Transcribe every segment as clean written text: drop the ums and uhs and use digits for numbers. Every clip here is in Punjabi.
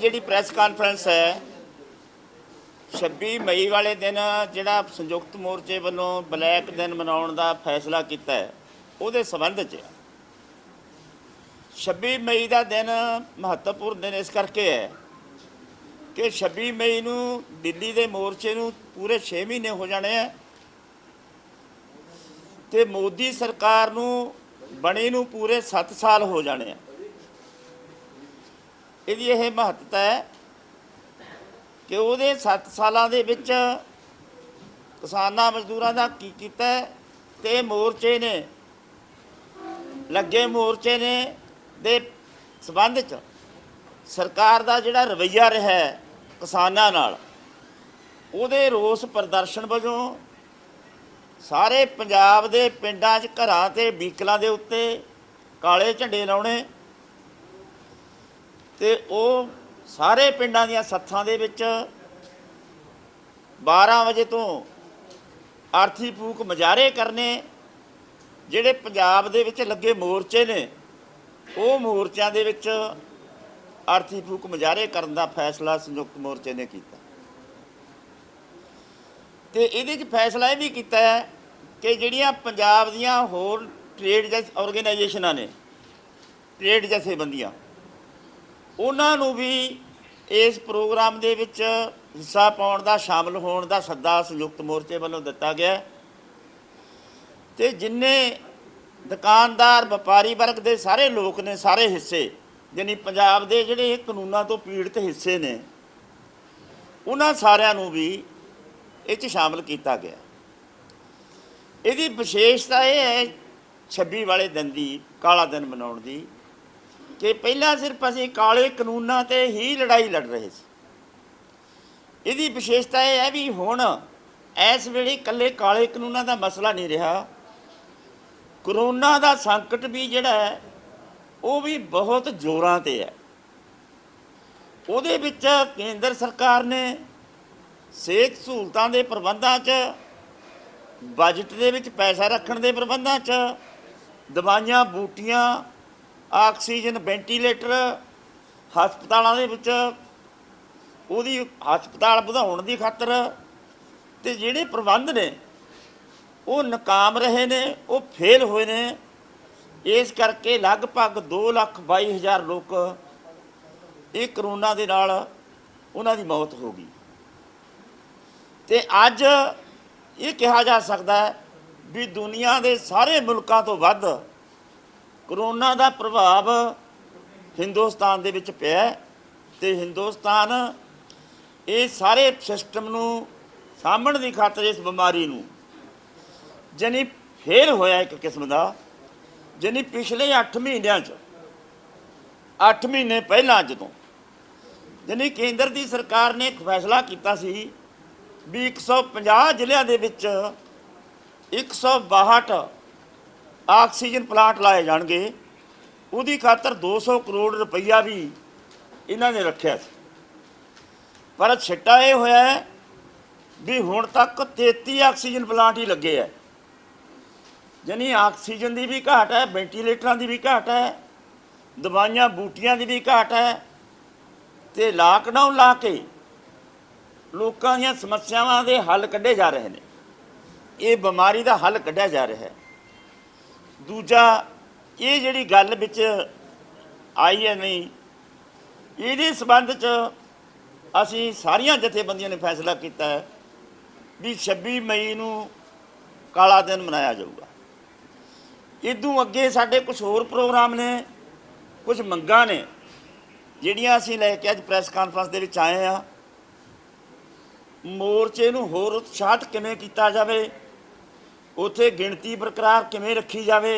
जी प्रैस कॉन्फ्रेंस है 26 मई वाले दिन जिहड़ा संयुक्त मोर्चे वालों ब्लैक दिन मनाउण दा फैसला किया है उहदे संबंध च 26 मई का दिन महत्वपूर्ण दिन इस करके है कि 26 मई नूं दिल्ली के मोर्चे नूं पूरे 6 महीने हो जाने हैं ते मोदी सरकार नूं बणी नूं पूरे 7 साल हो जाने हैं। ਇਹਦੀ ਇਹ महत्ता है कि ਉਹਦੇ 7 ਸਾਲਾਂ ਦੇ ਵਿੱਚ किसानां मजदूरां दा की कीता ते मोर्चे ने लगे मोर्चे ने दे संबंध च सरकार दा जिहड़ा रवैया रहा है किसानां नाल ਉਹਦੇ रोस प्रदर्शन वजों सारे पंजाब दे पिंडां च घरां ते व्हीकलां दे उत्ते काले झंडे लाउणे ते ਉਹ सारे पिंडां दीयां सत्थां दे विच 12 वजे तो आरथी फूक मुजाहरे करने जिहड़े पंजाब दे विच लगे मोर्चे ने वो मोर्चों दे विच आरथी फूक मुजाहरे करन दा फैसला संयुक्त मोर्चे ने कीता ते इहदे च फैसला यह भी कीता है कि जिहड़ियां पंजाब दीयां होर ट्रेड ऑर्गेनाइजेशनां ने ट्रेड जथेबंदियां उन्हां नूं भी इस प्रोग्राम दे विच हिस्सा पाउण दा शामिल होण दा सद्दा संयुक्त मोर्चे वालों दिता गया ते जिन्ने दुकानदार व्यापारी वर्ग के सारे लोग ने सारे हिस्से यानी पंजाब दे जिहड़े कानूनां तो पीड़ित हिस्से ने उन्हां सारिआं नूं भी इह शामिल किया गया। इहदी विशेषता यह है 26 वाले दिन की काला दिन मनाउण दी कि पहला सिर्फ असीं काले कानूनां ते ही लड़ाई लड़ रहे सी। इहदी विशेषता यह है भी हुण इस वेले कल्ले काले कानूनां दा मसला नहीं रहा, करोना दा संकट भी जिहड़ा है वो भी बहुत जोरां ते है। उहदे विच केंद्र सरकार ने सेहत सहूलतां दे प्रबंधां च बजट दे विच पैसा रखण दे प्रबंधां च दवाइयां बूटियां आक्सीजन वेंटीलेटर हस्पतालों के विच उहदी हस्पताल वधाउण दी खातर ते जिहड़े प्रबंध ने वो नाकाम रहे ने वो फेल होए ने। इस करके लगभग 2,22,000 लोग ये करोना दे नाल उन्हां दी मौत हो गई ते अज ये कहा जा सकता है भी दुनिया के सारे मुल्कां तो वध करोना का प्रभाव हिंदुस्तान दे विच पिया ते हिंदुस्तान ये सारे सिस्टम नूं सामण दी खातर इस बीमारी नूं जानी फेल होया एक किस्म का। जानी पिछले 8 महीनों 8 महीने पहला जदों जानी केंद्र की सरकार ने एक फैसला किया सी भी 150 जिलों के विच 162 आक्सीजन प्लांट लाए जाएंगे, उहदी खातर 200 करोड़ रुपया भी इन्हां ने रखिया सी। पर छिट्टा ये होया है भी हुण तक 33 आक्सीजन प्लांट ही लगे है। यानी आक्सीजन की भी घाट है, वेंटीलेटरां की भी घाट है, दवाइयां बूटियां की भी घाट है ते लॉकडाउन ला के लोकां दीयां समस्यावां दे हल कढे जा रहे हैं। ये बीमारी का हल कढिया जा रहा है। दूजा ये जिहड़ी गल विच आई है नहीं इहदे संबंध च असीं सारियां जथेबंदियां ने फैसला किया है भी 26 मई नूं काला दिन मनाया जाऊगा। इदों अगे साडे कुछ होर प्रोग्राम ने, कुछ मंगां ने जिहड़ियां असीं लैके अज प्रैस कॉन्फ्रेंस दे विच आए हैं। मोर्चे नूं होर उत्साहित किवें कीता जावे, उत्थे गिणती बरकरार किवें रखी जावे,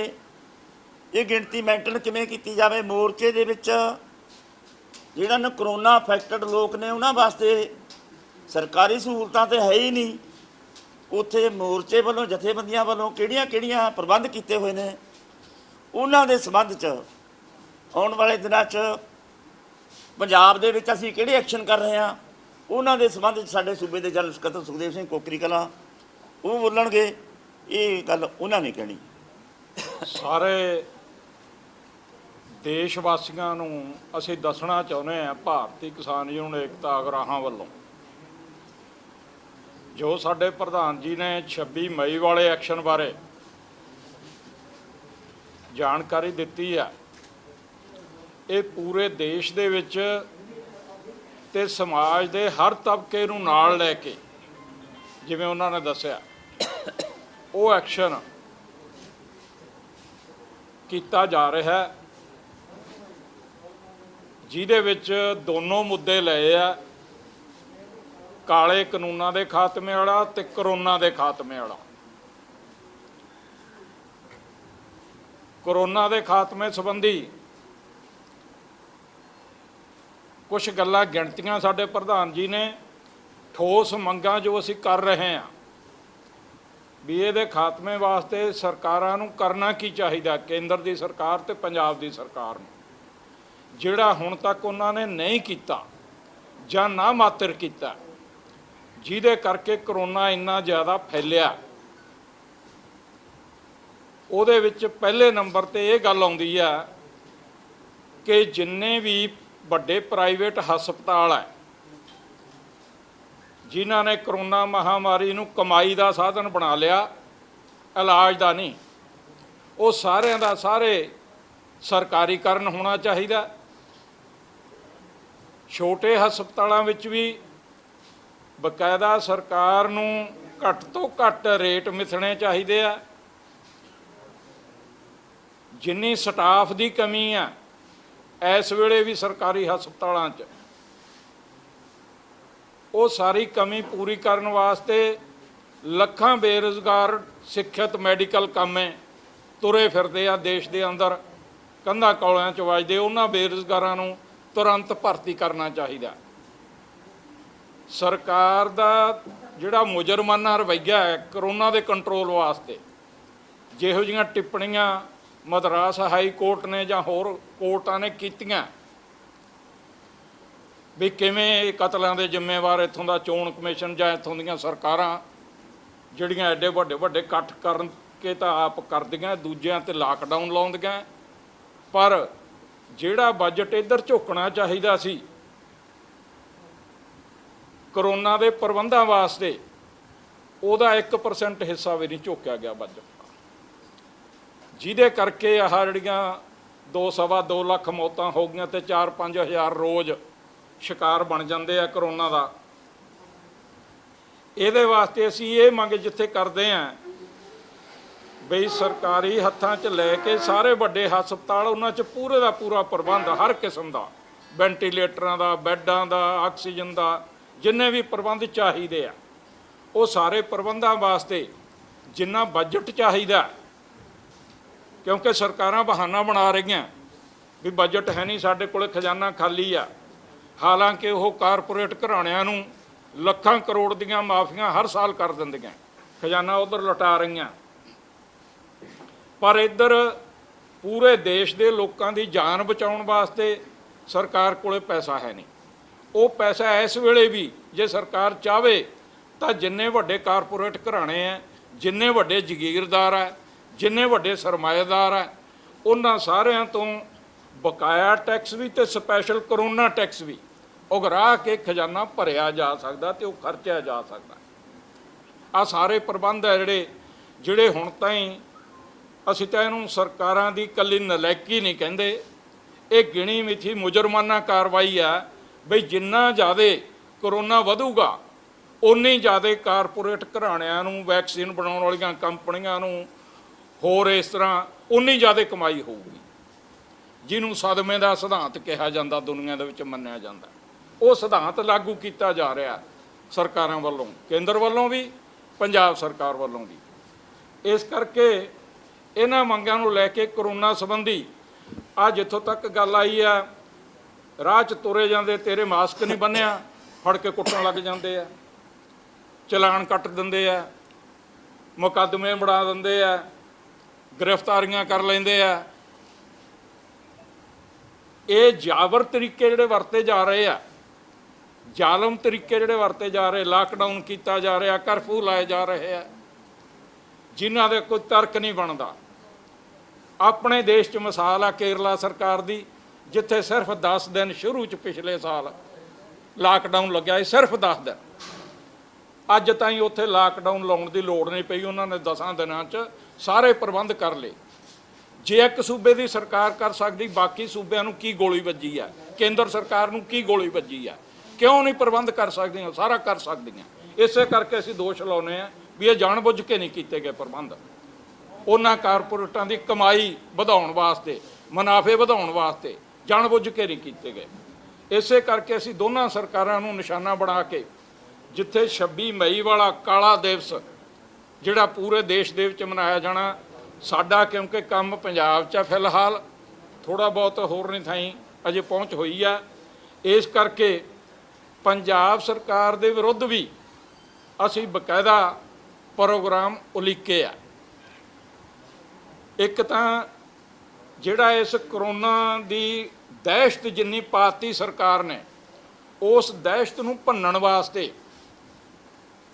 ये गिणती मेंटेन किवें कीती जावे। मोर्चे दे विच जिहड़े ने करोना अफैक्टड लोग ने उन्हां वास्ते सरकारी सहूलतां तो है ही नहीं। उत्थे मोर्चे वालों जथेबंदियां वालों किहड़ियां प्रबंध किए हुए ने उन्हां दे संबंध च आउण वाले दिनां च पंजाब दे विच असीं किहड़े एक्शन कर रहे हैं उन्हां दे संबंध च साडे सूबे दे जनरल सकत्तर सुखदेव सिंह कोकरी कलां वो बोलणगे। ये गल उन्हां ने कहनी। सारे ਦੇਸ਼ ਵਾਸੀਆਂ ਨੂੰ ਅਸੀਂ ਦੱਸਣਾ ਚਾਹੁੰਦੇ ਹਾਂ, ਭਾਰਤੀ ਕਿਸਾਨ ਯੂਨੀਅਨ ਏਕਤਾ ਅਗਰਾਹਾਂ ਵੱਲੋਂ ਜੋ ਸਾਡੇ ਪ੍ਰਧਾਨ ਜੀ ਨੇ 26 ਮਈ ਵਾਲੇ ਐਕਸ਼ਨ ਬਾਰੇ ਜਾਣਕਾਰੀ ਦਿੱਤੀ ਹੈ, ਇਹ ਪੂਰੇ ਦੇਸ਼ ਦੇ ਵਿੱਚ ਤੇ ਸਮਾਜ ਦੇ ਹਰ ਤਬਕੇ ਨੂੰ ਨਾਲ ਲੈ ਕੇ, ਜਿਵੇਂ ਉਹਨਾਂ ਨੇ ਦੱਸਿਆ, ਉਹ ਐਕਸ਼ਨ ਕੀਤਾ ਜਾ ਰਿਹਾ ਹੈ, ਜਿਹਦੇ ਵਿੱਚ ਦੋਨੋਂ ਮੁੱਦੇ ਲਏ ਆ, ਕਾਲੇ ਕਾਨੂੰਨਾਂ ਦੇ ਖਾਤਮੇ ਵਾਲਾ ਤੇ ਕਰੋਨਾ ਦੇ ਖਾਤਮੇ ਵਾਲਾ। ਕਰੋਨਾ ਦੇ ਖਾਤਮੇ ਸੰਬੰਧੀ ਕੁਝ ਗੱਲਾਂ ਗਿਣਤੀਆਂ ਸਾਡੇ ਪ੍ਰਧਾਨ ਜੀ ਨੇ, ਠੋਸ ਮੰਗਾਂ ਜੋ ਅਸੀਂ ਕਰ ਰਹੇ ਹਾਂ ਵੀ ਇਹਦੇ ਖਾਤਮੇ ਵਾਸਤੇ ਸਰਕਾਰਾਂ ਨੂੰ ਕਰਨਾ ਕੀ ਚਾਹੀਦਾ, ਕੇਂਦਰ ਦੀ ਸਰਕਾਰ ਤੇ ਪੰਜਾਬ ਦੀ ਸਰਕਾਰ ਨੂੰ, ਜਿਹੜਾ ਹੁਣ ਤੱਕ ਉਹਨਾਂ ਨੇ ਨਹੀਂ ਕੀਤਾ ਜਾਂ ਨਾ ਮਾਤਰ ਕੀਤਾ, ਜਿਹਦੇ ਕਰਕੇ ਕਰੋਨਾ ਇੰਨਾ ਜ਼ਿਆਦਾ ਫੈਲਿਆ। ਉਹਦੇ ਵਿੱਚ ਪਹਿਲੇ ਨੰਬਰ ਤੇ ਇਹ ਗੱਲ ਆਉਂਦੀ ਆ ਕਿ ਜਿੰਨੇ ਵੀ ਵੱਡੇ ਪ੍ਰਾਈਵੇਟ ਹਸਪਤਾਲ ਹੈ ਜਿਨ੍ਹਾਂ ਨੇ ਕਰੋਨਾ ਮਹਾਮਾਰੀ ਨੂੰ ਕਮਾਈ ਦਾ ਸਾਧਨ ਬਣਾ ਲਿਆ, ਇਲਾਜ ਦਾ ਨਹੀਂ, ਉਹ ਸਾਰਿਆਂ ਦਾ ਸਾਰੇ ਸਰਕਾਰੀਕਰਨ ਹੋਣਾ ਚਾਹੀਦਾ। ਛੋਟੇ ਹਸਪਤਾਲਾਂ ਵਿੱਚ ਵੀ ਬਕਾਇਦਾ ਸਰਕਾਰ ਨੂੰ ਘੱਟ ਤੋਂ ਘੱਟ ਰੇਟ ਮਿਥਣੇ ਚਾਹੀਦੇ ਆ। ਜਿੰਨੀ ਸਟਾਫ ਦੀ ਕਮੀ ਆ ਇਸ ਵੇਲੇ ਵੀ ਸਰਕਾਰੀ ਹਸਪਤਾਲਾਂ 'ਚ, ਉਹ ਸਾਰੀ ਕਮੀ ਪੂਰੀ ਕਰਨ ਵਾਸਤੇ ਲੱਖਾਂ ਬੇਰੁਜ਼ਗਾਰ ਸਿੱਖਿਅਤ ਮੈਡੀਕਲ ਕਾਮੇ ਤੁਰੇ ਫਿਰਦੇ ਆ ਦੇਸ਼ ਦੇ ਅੰਦਰ, ਕੰਧਾਂ ਕੌਲਿਆਂ 'ਚ ਵੱਜਦੇ। ਉਹਨਾਂ ਬੇਰੁਜ਼ਗਾਰਾਂ ਨੂੰ ਤੁਰੰਤ ਭਰਤੀ ਕਰਨਾ ਚਾਹੀਦਾ। ਸਰਕਾਰ ਦਾ ਜਿਹੜਾ ਮੁਜਰਮਾਨਾ ਰਵੱਈਆ ਹੈ ਕਰੋਨਾ ਦੇ ਕੰਟਰੋਲ ਵਾਸਤੇ, ਜਿਹੋ ਜਿਹੀਆਂ ਟਿੱਪਣੀਆਂ ਮਦਰਾਸ ਹਾਈ ਕੋਰਟ ਨੇ ਜਾਂ ਹੋਰ ਕੋਰਟਾਂ ਨੇ ਕੀਤੀਆਂ ਵੀ ਕਿਵੇਂ ਇਹ ਕਤਲਾਂ ਦੇ ਜ਼ਿੰਮੇਵਾਰ ਇੱਥੋਂ ਦਾ ਚੋਣ ਕਮਿਸ਼ਨ ਜਾਂ ਇੱਥੋਂ ਦੀਆਂ ਸਰਕਾਰਾਂ ਜਿਹੜੀਆਂ ਐਡੇ ਵੱਡੇ ਵੱਡੇ ਇਕੱਠ ਕਰਨ ਕੇ ਤਾਂ ਆਪ ਕਰਦੀਆਂ, ਦੂਜਿਆਂ 'ਤੇ ਲਾਕਡਾਊਨ ਲਾਉਂਦੀਆਂ, ਪਰ ਜਿਹੜਾ ਬਜਟ ਇੱਧਰ ਝੁਕਣਾ ਚਾਹੀਦਾ ਸੀ ਕਰੋਨਾ ਦੇ ਪ੍ਰਬੰਧਾਂ ਵਾਸਤੇ, ਉਹਦਾ 1% ਹਿੱਸਾ ਵੀ ਨਹੀਂ ਝੋਕਿਆ ਗਿਆ ਬਜਟ, ਜਿਹਦੇ ਕਰਕੇ ਆਹ ਜਿਹੜੀਆਂ 2-2.25 ਲੱਖ ਮੌਤਾਂ ਹੋ ਗਈਆਂ ਤੇ 4-5 ਹਜ਼ਾਰ ਰੋਜ਼ ਸ਼ਿਕਾਰ ਬਣ ਜਾਂਦੇ ਆ ਕਰੋਨਾ ਦਾ। ਇਹਦੇ ਵਾਸਤੇ ਅਸੀਂ ਇਹ ਮੰਗ ਜਿੱਥੇ ਕਰਦੇ ਹਾਂ ਬਈ ਸਰਕਾਰੀ ਹੱਥਾਂ 'ਚ ਲੈ ਕੇ ਸਾਰੇ ਵੱਡੇ ਹਸਪਤਾਲ, ਉਹਨਾਂ 'ਚ ਪੂਰੇ ਦਾ ਪੂਰਾ ਪ੍ਰਬੰਧ ਹਰ ਕਿਸਮ ਦਾ, ਵੈਂਟੀਲੇਟਰਾਂ ਦਾ, ਬੈੱਡਾਂ ਦਾ, ਆਕਸੀਜਨ ਦਾ, ਜਿੰਨੇ ਵੀ ਪ੍ਰਬੰਧ ਚਾਹੀਦੇ ਆ, ਉਹ ਸਾਰੇ ਪ੍ਰਬੰਧਾਂ ਵਾਸਤੇ ਜਿੰਨਾ ਬਜਟ ਚਾਹੀਦਾ, ਕਿਉਂਕਿ ਸਰਕਾਰਾਂ ਬਹਾਨਾ ਬਣਾ ਰਹੀਆਂ ਵੀ ਬਜਟ ਹੈ ਨਹੀਂ ਸਾਡੇ ਕੋਲ, ਖਜ਼ਾਨਾ ਖਾਲੀ ਆ, ਹਾਲਾਂਕਿ ਉਹ ਕਾਰਪੋਰੇਟ ਘਰਾਣਿਆਂ ਨੂੰ ਲੱਖਾਂ ਕਰੋੜ ਦੀਆਂ ਮਾਫੀਆਂ ਹਰ ਸਾਲ ਕਰ ਦਿੰਦੀਆਂ, ਖਜ਼ਾਨਾ ਉਧਰ ਲੁਟਾ ਰਹੀਆਂ, ਪਰ ਇੱਧਰ ਪੂਰੇ ਦੇਸ਼ ਦੇ ਲੋਕਾਂ ਦੀ ਜਾਨ ਬਚਾਉਣ ਵਾਸਤੇ ਸਰਕਾਰ ਕੋਲੇ ਪੈਸਾ ਹੈ ਨਹੀਂ। ਉਹ ਪੈਸਾ ਇਸ ਵੇਲੇ ਵੀ ਜੇ ਸਰਕਾਰ ਚਾਹਵੇ ਤਾਂ ਜਿੰਨੇ ਵੱਡੇ ਕਾਰਪੋਰੇਟ ਘਰਾਣੇ ਆ, ਜਿੰਨੇ ਵੱਡੇ ਜਗੀਰਦਾਰ ਆ, ਜਿੰਨੇ ਵੱਡੇ ਸਰਮਾਏਦਾਰ ਆ, ਉਹਨਾਂ ਸਾਰਿਆਂ ਤੋਂ ਬਕਾਇਆ ਟੈਕਸ ਵੀ ਤੇ ਸਪੈਸ਼ਲ ਕਰੋਨਾ ਟੈਕਸ ਵੀ ਉਗਰਾ ਕੇ ਖਜ਼ਾਨਾ ਭਰਿਆ ਜਾ ਸਕਦਾ ਤੇ ਉਹ ਖਰਚਿਆ ਜਾ ਸਕਦਾ। ਆ ਸਾਰੇ ਪ੍ਰਬੰਧ ਹੈ ਜਿਹੜੇ ਹੁਣ ਤਾਈਂ ਅਸੀਂ ਤਾਂ ਇਹਨੂੰ ਸਰਕਾਰਾਂ ਦੀ ਇਕੱਲੀ ਨਲਾਇਕੀ ਨਹੀਂ ਕਹਿੰਦੇ, ਇਹ ਗਿਣੀ ਮਿਥੀ ਮੁਜਰਮਾਨਾ ਕਾਰਵਾਈ ਆ ਬਈ ਜਿੰਨਾ ਜ਼ਿਆਦਾ ਕਰੋਨਾ ਵਧੂਗਾ ਉਨੀ ਜ਼ਿਆਦਾ ਕਾਰਪੋਰੇਟ ਘਰਾਣਿਆਂ ਨੂੰ, ਵੈਕਸੀਨ ਬਣਾਉਣ ਵਾਲੀਆਂ ਕੰਪਨੀਆਂ ਨੂੰ, ਹੋਰ ਇਸ ਤਰ੍ਹਾਂ ਉਨੀ ਜ਼ਿਆਦਾ ਕਮਾਈ ਹੋਊਗੀ, ਜਿਹਨੂੰ ਸਦਮੇ ਦਾ ਸਿਧਾਂਤ ਕਿਹਾ ਜਾਂਦਾ, ਦੁਨੀਆ ਦੇ ਵਿੱਚ ਮੰਨਿਆ ਜਾਂਦਾ। ਉਹ ਸਿਧਾਂਤ ਲਾਗੂ ਕੀਤਾ ਜਾ ਰਿਹਾ ਸਰਕਾਰਾਂ ਵੱਲੋਂ, ਕੇਂਦਰ ਵੱਲੋਂ ਵੀ, ਪੰਜਾਬ ਸਰਕਾਰ ਵੱਲੋਂ ਵੀ। ਇਸ ਕਰਕੇ ਇਹਨਾਂ ਮੰਗਾਂ ਨੂੰ ਲੈ ਕੇ ਕਰੋਨਾ ਸੰਬੰਧੀ ਆ ਜਿੱਥੋਂ ਤੱਕ ਗੱਲ ਆਈ ਆ, ਰਾਹ 'ਚ ਤੁਰੇ ਜਾਂਦੇ ਤੇਰੇ ਮਾਸਕ ਨਹੀਂ ਬੰਨਿਆ, ਫੜ ਕੇ ਕੁੱਟਣ ਲੱਗ ਜਾਂਦੇ ਆ, ਚਲਾਨ ਕੱਟ ਦਿੰਦੇ ਆ, ਮੁਕੱਦਮੇ ਬਣਾ ਦਿੰਦੇ ਆ, ਗ੍ਰਿਫਤਾਰੀਆਂ ਕਰ ਲੈਂਦੇ ਆ। ਇਹ ਜਾਬਰ ਤਰੀਕੇ ਜਿਹੜੇ ਵਰਤੇ ਜਾ ਰਹੇ ਆ, ਜ਼ਾਲਮ ਤਰੀਕੇ ਜਿਹੜੇ ਵਰਤੇ ਜਾ ਰਹੇ, ਲਾਕਡਾਊਨ ਕੀਤਾ ਜਾ ਰਿਹਾ, ਕਰਫਿਊ ਲਾਏ ਜਾ ਰਹੇ ਆ, ਜਿਨ੍ਹਾਂ ਦੇ ਕੋਈ ਤਰਕ ਨਹੀਂ ਬਣਦਾ। ਆਪਣੇ ਦੇਸ਼ 'ਚ ਮਿਸਾਲ ਆ ਕੇਰਲਾ ਸਰਕਾਰ ਦੀ, ਜਿੱਥੇ ਸਿਰਫ 10 ਦਿਨ ਸ਼ੁਰੂ 'ਚ ਪਿਛਲੇ ਸਾਲ ਲਾਕਡਾਊਨ ਲੱਗਿਆ ਸੀ, ਸਿਰਫ 10 ਦਿਨ। ਅੱਜ ਤਾਈਂ ਉੱਥੇ ਲਾਕਡਾਊਨ ਲਾਉਣ ਦੀ ਲੋੜ ਨਹੀਂ ਪਈ, ਉਹਨਾਂ ਨੇ 10 ਦਿਨਾਂ 'ਚ ਸਾਰੇ ਪ੍ਰਬੰਧ ਕਰ ਲਏ। ਜੇ ਇੱਕ ਸੂਬੇ ਦੀ ਸਰਕਾਰ ਕਰ ਸਕਦੀ, ਬਾਕੀ ਸੂਬਿਆਂ ਨੂੰ ਕੀ ਗੋਲੀ ਵੱਜੀ ਆ? ਕੇਂਦਰ ਸਰਕਾਰ ਨੂੰ ਕੀ ਗੋਲੀ ਵੱਜੀ ਆ? ਕਿਉਂ ਨਹੀਂ ਪ੍ਰਬੰਧ ਕਰ ਸਕਦੀਆਂ? ਸਾਰਾ ਕਰ ਸਕਦੀਆਂ। ਇਸੇ ਕਰਕੇ ਅਸੀਂ ਦੋਸ਼ ਲਾਉਂਦੇ ਹਾਂ ਵੀ ਇਹ ਜਾਣਬੁੱਝ ਕੇ ਨਹੀਂ ਕੀਤੇ ਗਏ ਪ੍ਰਬੰਧ। ਉਹਨਾਂ ਕਾਰਪੋਰੇਟਾਂ ਦੀ ਕਮਾਈ ਵਧਾਉਣ ਵਾਸਤੇ, ਮੁਨਾਫੇ ਵਧਾਉਣ ਵਾਸਤੇ ਜਾਣਬੁੱਝ ਕੇ ਨਹੀਂ ਕੀਤੇ ਗਏ। ਇਸੇ ਕਰਕੇ ਅਸੀਂ ਦੋਨਾਂ ਸਰਕਾਰਾਂ ਨੂੰ ਨਿਸ਼ਾਨਾ ਬਣਾ ਕੇ, ਜਿੱਥੇ 26 ਮਈ ਵਾਲਾ ਕਾਲਾ ਦਿਵਸ ਜਿਹੜਾ ਪੂਰੇ ਦੇਸ਼ ਦੇ ਵਿੱਚ ਮਨਾਇਆ ਜਾਣਾ, ਸਾਡਾ ਕਿਉਂਕਿ ਕੰਮ ਪੰਜਾਬ 'ਚ ਫਿਲਹਾਲ ਥੋੜ੍ਹਾ ਬਹੁਤ ਹੋਰ ਨਹੀਂ ਥਾਈਂ ਅਜੇ ਪਹੁੰਚ ਹੋਈ ਆ, ਇਸ ਕਰਕੇ ਪੰਜਾਬ ਸਰਕਾਰ ਦੇ ਵਿਰੁੱਧ ਵੀ ਅਸੀਂ ਬਕਾਇਦਾ ਪ੍ਰੋਗਰਾਮ ਉਲੀਕੇ ਆ। ਇੱਕ ਤਾਂ ਜਿਹੜਾ ਇਸ ਕਰੋਨਾ ਦੀ ਦਹਿਸ਼ਤ ਜਿੰਨੀ ਪਾਤੀ ਸਰਕਾਰ ਨੇ, ਉਸ ਦਹਿਸ਼ਤ ਨੂੰ ਭੰਨਣ ਵਾਸਤੇ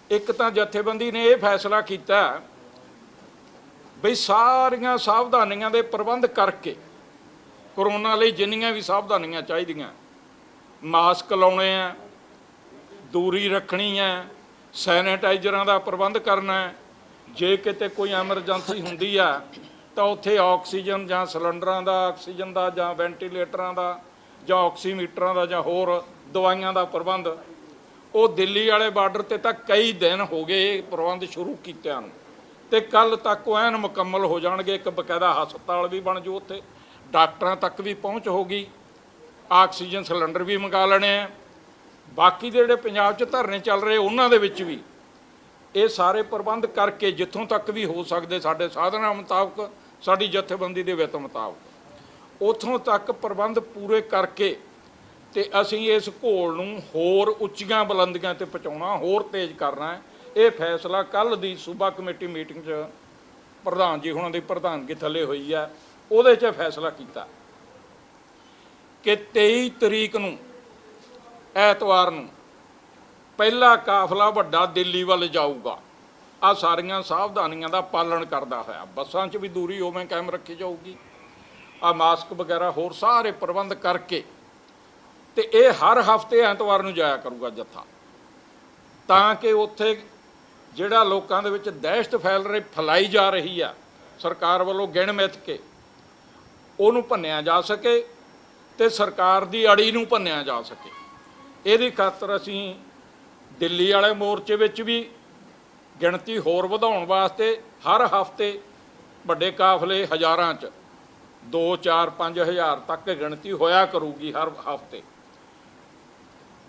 ਇੱਕ ਤਾਂ ਜਥੇਬੰਦੀ ਨੇ ਇਹ ਫੈਸਲਾ ਕੀਤਾ ਬਈ ਸਾਰੀਆਂ ਸਾਵਧਾਨੀਆਂ ਦੇ ਪ੍ਰਬੰਧ ਕਰਕੇ, ਕਰੋਨਾ ਲਈ ਜਿੰਨੀਆਂ ਵੀ ਸਾਵਧਾਨੀਆਂ ਚਾਹੀਦੀਆਂ, ਮਾਸਕ ਲਾਉਣੇ ਆ, ਦੂਰੀ ਰੱਖਣੀ ਹੈ, ਸੈਨੇਟਾਈਜ਼ਰਾਂ ਦਾ ਪ੍ਰਬੰਧ ਕਰਨਾ ਹੈ, ਜੇ ਕਿਤੇ ਕੋਈ ਐਮਰਜੈਂਸੀ ਹੁੰਦੀ ਆ ਤਾਂ ਉੱਥੇ ਆਕਸੀਜਨ ਜਾਂ ਸਿਲੰਡਰਾਂ ਦਾ, ਆਕਸੀਜਨ ਦਾ ਜਾਂ ਵੈਂਟੀਲੇਟਰਾਂ ਦਾ ਜਾਂ ਆਕਸੀਮੀਟਰਾਂ ਦਾ ਜਾਂ ਹੋਰ ਦਵਾਈਆਂ ਦਾ ਪ੍ਰਬੰਧ। ਉਹ ਦਿੱਲੀ ਵਾਲੇ ਬਾਰਡਰ 'ਤੇ ਤਾਂ ਕਈ ਦਿਨ ਹੋ ਗਏ ਪ੍ਰਬੰਧ ਸ਼ੁਰੂ ਕੀਤਿਆਂ ਨੂੰ, ਅਤੇ ਕੱਲ੍ਹ ਤੱਕ ਉਹ ਐਨ ਮੁਕੰਮਲ ਹੋ ਜਾਣਗੇ। ਇੱਕ ਬਕਾਇਦਾ ਹਸਪਤਾਲ ਵੀ ਬਣ ਜੂ, ਉੱਥੇ ਡਾਕਟਰਾਂ ਤੱਕ ਵੀ ਪਹੁੰਚ ਹੋਊਗੀ, ਆਕਸੀਜਨ ਸਿਲੰਡਰ ਵੀ ਮੰਗਾ ਲੈਣੇ ਆ। ਬਾਕੀ ਦੇ ਜਿਹੜੇ ਪੰਜਾਬ 'ਚ ਧਰਨੇ ਚੱਲ ਰਹੇ, ਉਹਨਾਂ ਦੇ ਵਿੱਚ ਵੀ ਇਹ ਸਾਰੇ ਪ੍ਰਬੰਧ ਕਰਕੇ, ਜਿੱਥੋਂ ਤੱਕ ਵੀ ਹੋ ਸਕਦੇ ਸਾਡੇ ਸਾਧਨਾਂ ਮੁਤਾਬਕ, ਸਾਡੀ ਜਥੇਬੰਦੀ ਦੇ ਵਿੱਤ ਮੁਤਾਬਕ, ਉੱਥੋਂ ਤੱਕ ਪ੍ਰਬੰਧ ਪੂਰੇ ਕਰਕੇ ਤੇ ਅਸੀਂ ਇਸ ਘੋਲ ਨੂੰ ਹੋਰ ਉੱਚੀਆਂ ਬੁਲੰਦੀਆਂ 'ਤੇ ਪਹੁੰਚਾਉਣਾ, ਹੋਰ ਤੇਜ਼ ਕਰਨਾ ਹੈ। ਇਹ ਫੈਸਲਾ ਕੱਲ੍ਹ ਦੀ ਸੂਬਾ ਕਮੇਟੀ ਮੀਟਿੰਗ 'ਚ ਪ੍ਰਧਾਨ ਜੀ ਹੁਣਾਂ ਦੀ ਪ੍ਰਧਾਨਗੀ ਥੱਲੇ ਹੋਈ ਹੈ, ਉਹਦੇ 'ਚ ਫੈਸਲਾ ਕੀਤਾ ਕਿ 23 ਤਰੀਕ ਨੂੰ ਐਤਵਾਰ ਨੂੰ ਪਹਿਲਾ ਕਾਫਲਾ ਵੱਡਾ ਦਿੱਲੀ ਵੱਲ ਜਾਊਗਾ। ਆ ਸਾਰੀਆਂ ਸਾਵਧਾਨੀਆਂ ਦਾ ਪਾਲਣ ਕਰਦਾ ਹੋਇਆ, ਬੱਸਾਂ 'ਚ ਵੀ ਦੂਰੀ ਉਵੇਂ ਕਾਇਮ ਰੱਖੀ ਜਾਊਗੀ, ਆ ਮਾਸਕ ਵਗੈਰਾ ਹੋਰ ਸਾਰੇ ਪ੍ਰਬੰਧ ਕਰਕੇ, ਤੇ ਇਹ ਹਰ ਹਫ਼ਤੇ ਐਤਵਾਰ ਨੂੰ ਜਾਇਆ ਕਰੂਗਾ ਜੱਥਾ, ਤਾਂ ਕਿ ਉੱਥੇ ਜਿਹੜਾ ਲੋਕਾਂ ਦੇ ਵਿੱਚ ਦਹਿਸ਼ਤ ਫੈਲਾਈ ਜਾ ਰਹੀ ਆ ਸਰਕਾਰ ਵੱਲੋਂ ਗਿਣ ਮਿੱਥ ਕੇ, ਉਹਨੂੰ ਭੰਨਿਆ ਜਾ ਸਕੇ ਤੇ ਸਰਕਾਰ ਦੀ ਅੜੀ ਨੂੰ ਭੰਨਿਆ ਜਾ ਸਕੇ। ਇਹਦੀ ਖਾਤਰ ਅਸੀਂ ਦਿੱਲੀ ਵਾਲੇ ਮੋਰਚੇ ਵਿੱਚ ਵੀ ਗਿਣਤੀ ਹੋਰ ਵਧਾਉਣ ਵਾਸਤੇ ਹਰ ਹਫ਼ਤੇ ਵੱਡੇ ਕਾਫਲੇ ਹਜ਼ਾਰਾਂ 'ਚ 2, 4, 5 ਹਜ਼ਾਰ ਤੱਕ ਗਿਣਤੀ ਹੋਇਆ ਕਰੂਗੀ ਹਰ ਹਫ਼ਤੇ।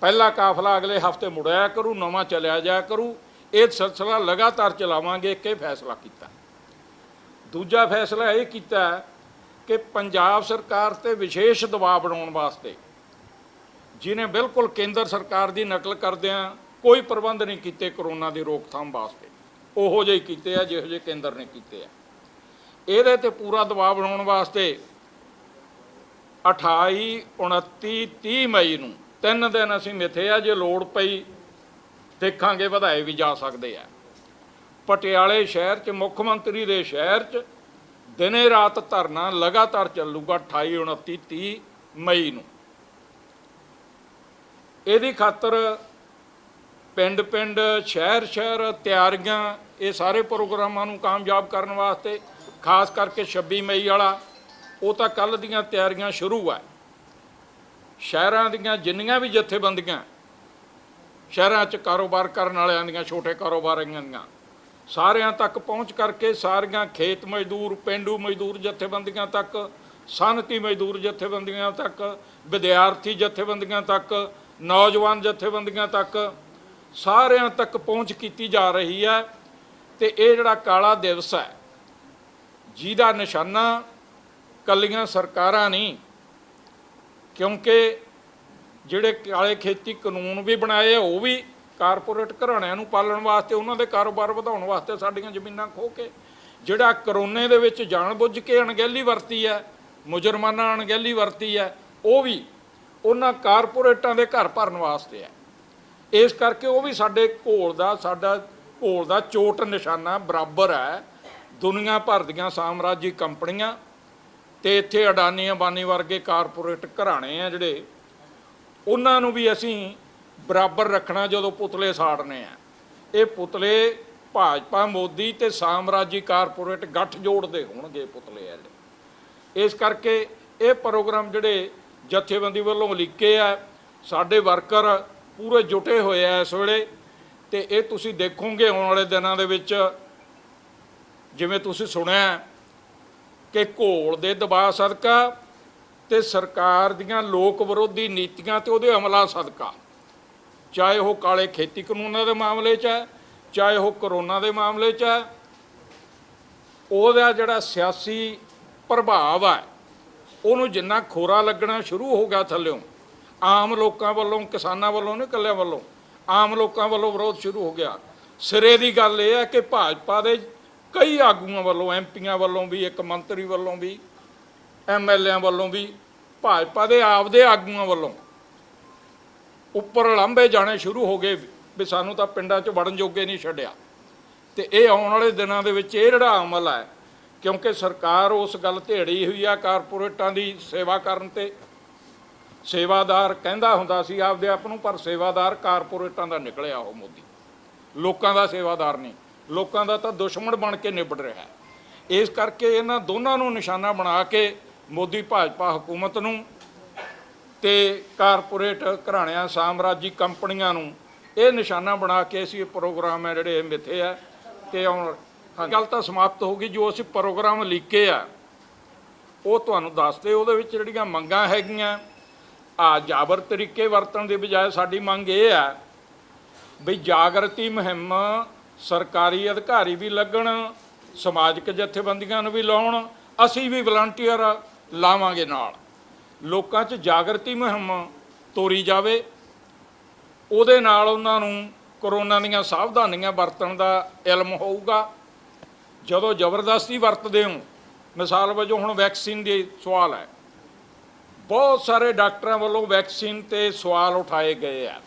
ਪਹਿਲਾ ਕਾਫਲਾ ਅਗਲੇ ਹਫ਼ਤੇ ਮੁੜਿਆ ਕਰੂ, ਨਵਾਂ ਚਲਿਆ ਜਾਇਆ ਕਰੂ। ਇਹ ਸਿਲਸਿਲਾ ਲਗਾਤਾਰ ਚਲਾਵਾਂਗੇ। ਇੱਕ ਇਹ ਫੈਸਲਾ ਕੀਤਾ। ਦੂਜਾ ਫੈਸਲਾ ਇਹ ਕੀਤਾ ਕਿ ਪੰਜਾਬ ਸਰਕਾਰ 'ਤੇ ਵਿਸ਼ੇਸ਼ ਦਬਾਅ ਬਣਾਉਣ ਵਾਸਤੇ, ਜਿਹਨੇ ਬਿਲਕੁਲ ਕੇਂਦਰ ਸਰਕਾਰ ਦੀ ਨਕਲ ਕਰਦਿਆਂ ਕੋਈ ਪ੍ਰਬੰਧ ਨਹੀਂ ਕੀਤੇ ਕਰੋਨਾ ਦੀ ਰੋਕਥਾਮ ਵਾਸਤੇ, ਉਹੋ ਜਿਹੇ ਕੀਤੇ ਆ ਜਿਹੋ ਜਿਹੇ ਕੇਂਦਰ ਨੇ ਕੀਤੇ ਆ। ਇਹਦੇ 'ਤੇ ਪੂਰਾ ਦਬਾਅ ਬਣਾਉਣ ਵਾਸਤੇ 28, 29, 30 ਮਈ ਨੂੰ 3 ਦਿਨ ਅਸੀਂ ਮਿੱਥੇ ਆ। ਜੇ ਲੋੜ ਪਈ ਦੇਖਾਂਗੇ ਵਧਾਏ ਵੀ ਜਾ ਸਕਦੇ ਆ। ਪਟਿਆਲੇ ਸ਼ਹਿਰ 'ਚ, ਮੁੱਖ ਮੰਤਰੀ ਦੇ ਸ਼ਹਿਰ 'ਚ ਦਿਨੇ ਰਾਤ ਧਰਨਾ ਲਗਾਤਾਰ ਚੱਲੂਗਾ 28, 29, 30 ਮਈ ਨੂੰ। ਇਹਦੀ ਖਾਤਰ ਪਿੰਡ ਪਿੰਡ, ਸ਼ਹਿਰ ਸ਼ਹਿਰ ਤਿਆਰੀਆਂ, ਇਹ ਸਾਰੇ ਪ੍ਰੋਗਰਾਮਾਂ ਨੂੰ ਕਾਮਯਾਬ ਕਰਨ ਵਾਸਤੇ, ਖਾਸ ਕਰਕੇ 26 ਮਈ ਵਾਲਾ, ਉਹ ਤਾਂ ਕੱਲ੍ਹ ਦੀਆਂ ਤਿਆਰੀਆਂ ਸ਼ੁਰੂ ਹੈ। ਸ਼ਹਿਰਾਂ ਦੀਆਂ ਜਿੰਨੀਆਂ ਵੀ ਜਥੇਬੰਦੀਆਂ, ਸ਼ਹਿਰਾਂ 'ਚ ਕਾਰੋਬਾਰ ਕਰਨ ਵਾਲਿਆਂ ਦੀਆਂ, ਛੋਟੇ ਕਾਰੋਬਾਰੀਆਂ ਦੀਆਂ, ਸਾਰਿਆਂ ਤੱਕ ਪਹੁੰਚ ਕਰਕੇ, ਸਾਰੀਆਂ ਖੇਤ ਮਜ਼ਦੂਰ, ਪੇਂਡੂ ਮਜ਼ਦੂਰ ਜਥੇਬੰਦੀਆਂ ਤੱਕ, ਸਨਅਤੀ ਮਜ਼ਦੂਰ ਜਥੇਬੰਦੀਆਂ ਤੱਕ, ਵਿਦਿਆਰਥੀ ਜਥੇਬੰਦੀਆਂ ਤੱਕ, ਨੌਜਵਾਨ ਜਥੇਬੰਦੀਆਂ ਤੱਕ, ਸਾਰਿਆਂ ਤੱਕ ਪਹੁੰਚ ਕੀਤੀ ਜਾ ਰਹੀ ਹੈ। ਤੇ ਇਹ ਜਿਹੜਾ ਕਾਲਾ ਦਿਵਸ ਹੈ, ਜਿਹਦਾ ਨਿਸ਼ਾਨਾ ਕੱਲੀਆਂ ਸਰਕਾਰਾਂ ਨਹੀਂ, ਕਿਉਂਕਿ ਜਿਹੜੇ ਕਾਲੇ ਖੇਤੀ ਕਾਨੂੰਨ ਵੀ ਬਣਾਏ ਆ, ਉਹ ਵੀ ਕਾਰਪੋਰੇਟ ਘਰਾਣਿਆਂ ਨੂੰ ਪਾਲਣ ਵਾਸਤੇ, ਉਹਨਾਂ ਦੇ ਕਾਰੋਬਾਰ ਵਧਾਉਣ ਵਾਸਤੇ ਸਾਡੀਆਂ ਜ਼ਮੀਨਾਂ ਖੋਹ ਕੇ, ਜਿਹੜਾ ਕਰੋਨੇ ਦੇ ਵਿੱਚ ਜਾਣਬੁੱਝ ਕੇ ਅਣਗਹਿਲੀ ਵਰਤੀ ਹੈ, ਮੁਜਰਮਾਨਾ ਅਣਗਹਿਲੀ ਵਰਤੀ ਹੈ, ਉਹ ਵੀ ਉਹਨਾਂ ਕਾਰਪੋਰੇਟਾਂ ਦੇ ਘਰ ਭਰਨ ਵਾਸਤੇ ਹੈ। ਇਸ ਕਰਕੇ ਉਹ ਵੀ ਸਾਡੇ ਘੋਲ ਦਾ, ਸਾਡਾ ਘੋਲ ਦਾ ਚੋਟ ਨਿਸ਼ਾਨਾ ਬਰਾਬਰ ਹੈ। ਦੁਨੀਆ ਭਰ ਦੀਆਂ ਸਾਮਰਾਜੀ ਕੰਪਨੀਆਂ ਤੇ ਇੱਥੇ ਅਡਾਨੀ ਅੰਬਾਨੀ ਵਰਗੇ ਕਾਰਪੋਰੇਟ ਘਰਾਣੇ ਆ ਜਿਹੜੇ, ਉਹਨਾਂ ਨੂੰ ਵੀ ਅਸੀਂ ਬਰਾਬਰ ਰੱਖਣਾ ਜਦੋਂ ਪੁਤਲੇ ਸਾੜਨੇ ਆ। ਇਹ ਪੁਤਲੇ ਭਾਜਪਾ ਮੋਦੀ ਤੇ ਸਾਮਰਾਜੀ ਕਾਰਪੋਰੇਟ ਗੱਠ ਜੋੜਦੇ ਹੋਣਗੇ ਪੁਤਲੇ ਆ ਜਿਹੜੇ। ਇਸ ਕਰਕੇ ਇਹ ਪ੍ਰੋਗਰਾਮ ਜਿਹੜੇ ਜਥੇਬੰਦੀ ਵੱਲੋਂ ਲਿਖੇ ਆ, ਸਾਡੇ ਵਰਕਰ ਪੂਰੇ ਜੁਟੇ ਹੋਏ ਆ ਇਸ ਵੇਲੇ। ਤੇ ਇਹ ਤੁਸੀਂ ਦੇਖੋਗੇ ਆਉਣ ਵਾਲੇ ਦਿਨਾਂ ਦੇ ਵਿੱਚ, ਜਿਵੇਂ ਤੁਸੀਂ ਸੁਣਿਆ ਕਿ ਘੋਲ ਦੇ ਦਬਾਅ ਸਦਕਾ ਤੇ ਸਰਕਾਰ ਦੀਆਂ ਲੋਕ ਵਿਰੋਧੀ ਨੀਤੀਆਂ ਤੇ ਉਹਦੇ ਅਮਲਾਂ ਸਦਕਾ, ਚਾਹੇ ਉਹ ਕਾਲੇ ਖੇਤੀ ਕਾਨੂੰਨਾਂ ਦੇ ਮਾਮਲੇ 'ਚ ਹੈ, ਚਾਹੇ ਉਹ ਕਰੋਨਾ ਦੇ ਮਾਮਲੇ 'ਚ ਹੈ, ਉਹਦਾ ਜਿਹੜਾ ਸਿਆਸੀ ਪ੍ਰਭਾਵ ਹੈ ਉਹਨੂੰ ਜਿੰਨਾ ਖੋਰਾ ਲੱਗਣਾ ਸ਼ੁਰੂ ਹੋ ਗਿਆ ਥੱਲਿਓਂ, ਆਮ ਲੋਕਾਂ ਵੱਲੋਂ, ਕਿਸਾਨਾਂ ਵੱਲੋਂ ਨਹੀਂ, ਇਕੱਲਿਆਂ ਵੱਲੋਂ, ਆਮ ਲੋਕਾਂ ਵੱਲੋਂ ਵਿਰੋਧ ਸ਼ੁਰੂ ਹੋ ਗਿਆ। ਸਿਰੇ ਦੀ ਗੱਲ ਇਹ ਹੈ ਕਿ ਭਾਜਪਾ ਦੇ ਕਈ ਆਗੂਆਂ ਵੱਲੋਂ, ਐਮਪੀਆਂ ਵੱਲੋਂ ਵੀ, ਇੱਕ ਮੰਤਰੀ ਵੱਲੋਂ ਵੀ, ਐਮਐਲਏਆਂ ਵੱਲੋਂ ਵੀ, ਭਾਜਪਾ ਦੇ ਆਪਦੇ ਆਗੂਆਂ ਵੱਲੋਂ ਉੱਪਰ ਲਾਂਭੇ ਜਾਣੇ ਸ਼ੁਰੂ ਹੋ ਗਏ ਵੀ ਸਾਨੂੰ ਤਾਂ ਪਿੰਡਾਂ 'ਚ ਵੜਨ ਜੋਗੇ ਨਹੀਂ ਛੱਡਿਆ। ਤੇ ਇਹ ਆਉਣ ਵਾਲੇ ਦਿਨਾਂ ਦੇ ਵਿੱਚ ਇਹ ਜਿਹੜਾ ਅਮਲ ਹੈ, ਕਿਉਂਕਿ ਸਰਕਾਰ ਉਸ ਗੱਲ ਤੇ ਅੜੀ ਹੋਈ ਆ ਕਾਰਪੋਰੇਟਾਂ ਦੀ ਸੇਵਾ ਕਰਨ ਤੇ। ਸੇਵਾਦਾਰ ਕਹਿੰਦਾ ਹੁੰਦਾ ਸੀ ਆਪਦੇ ਆਪ ਨੂੰ, ਪਰ ਸੇਵਾਦਾਰ ਕਾਰਪੋਰੇਟਾਂ ਦਾ ਨਿਕਲਿਆ ਉਹ ਮੋਦੀ, ਲੋਕਾਂ ਦਾ ਸੇਵਾਦਾਰ ਨਹੀਂ, ਲੋਕਾਂ ਦਾ ਤਾਂ ਦੁਸ਼ਮਣ ਬਣ ਕੇ ਨਿਬੜ ਰਿਹਾ। ਇਸ ਕਰਕੇ ਇਹਨਾਂ ਦੋਨਾਂ ਨੂੰ ਨਿਸ਼ਾਨਾ ਬਣਾ ਕੇ ਮੋਦੀ ਭਾਜਪਾ ਹਕੂਮਤ ਨੂੰ ਤੇ ਕਾਰਪੋਰੇਟ ਘਰਾਣਿਆਂ, ਸਾਮਰਾਜੀ ਕੰਪਨੀਆਂ ਨੂੰ ਇਹ ਨਿਸ਼ਾਨਾ ਬਣਾ ਕੇ ਅਸੀਂ ਇਹ ਪ੍ਰੋਗਰਾਮ ਹੈ ਜਿਹੜੇ ਮਿੱਥੇ ਆ। ਤੇ ਹੁਣ ਗੱਲ ਤਾਂ ਸਮਾਪਤ ਹੋ ਗਈ। ਜੋ ਅਸੀਂ ਪ੍ਰੋਗਰਾਮ ਲਿਖੇ ਆ ਉਹ ਤੁਹਾਨੂੰ ਦੱਸਦੇ, ਉਹਦੇ ਵਿੱਚ ਜਿਹੜੀਆਂ ਮੰਗਾਂ ਹੈਗੀਆਂ, ਜਾਬਰ ਤਰੀਕੇ ਵਰਤਣ ਦੀ ਬਜਾਏ ਸਾਡੀ ਮੰਗ ਇਹ ਹੈ ਵੀ ਜਾਗਰਤੀ ਮੁਹਿੰਮ ਸਰਕਾਰੀ ਅਧਿਕਾਰੀ ਵੀ ਲੱਗਣ, ਸਮਾਜਿਕ ਜਥੇਬੰਦੀਆਂ ਨੂੰ ਵੀ ਲਾਉਣ, ਅਸੀਂ ਵੀ ਵਲੰਟੀਅਰ ਲਾਵਾਂਗੇ ਨਾਲ। ਲੋਕਾਂ 'ਚ ਜਾਗਰਤੀ ਮੁਹਿੰਮ ਤੋਰੀ ਜਾਵੇ, ਉਹਦੇ ਨਾਲ ਉਹਨਾਂ ਨੂੰ ਕਰੋਨਾ ਦੀਆਂ ਸਾਵਧਾਨੀਆਂ ਵਰਤਣ ਦਾ ਇਲਮ ਹੋਊਗਾ। ਜਦੋਂ ਜ਼ਬਰਦਸਤੀ ਵਰਤਦੇ ਹੋ, ਮਿਸਾਲ ਵਜੋਂ ਹੁਣ ਵੈਕਸੀਨ ਦੀ ਸਵਾਲ ਹੈ, ਬਹੁਤ ਸਾਰੇ ਡਾਕਟਰਾਂ ਵੱਲੋਂ ਵੈਕਸੀਨ ਤੇ ਸਵਾਲ ਉਠਾਏ ਗਏ ਆ,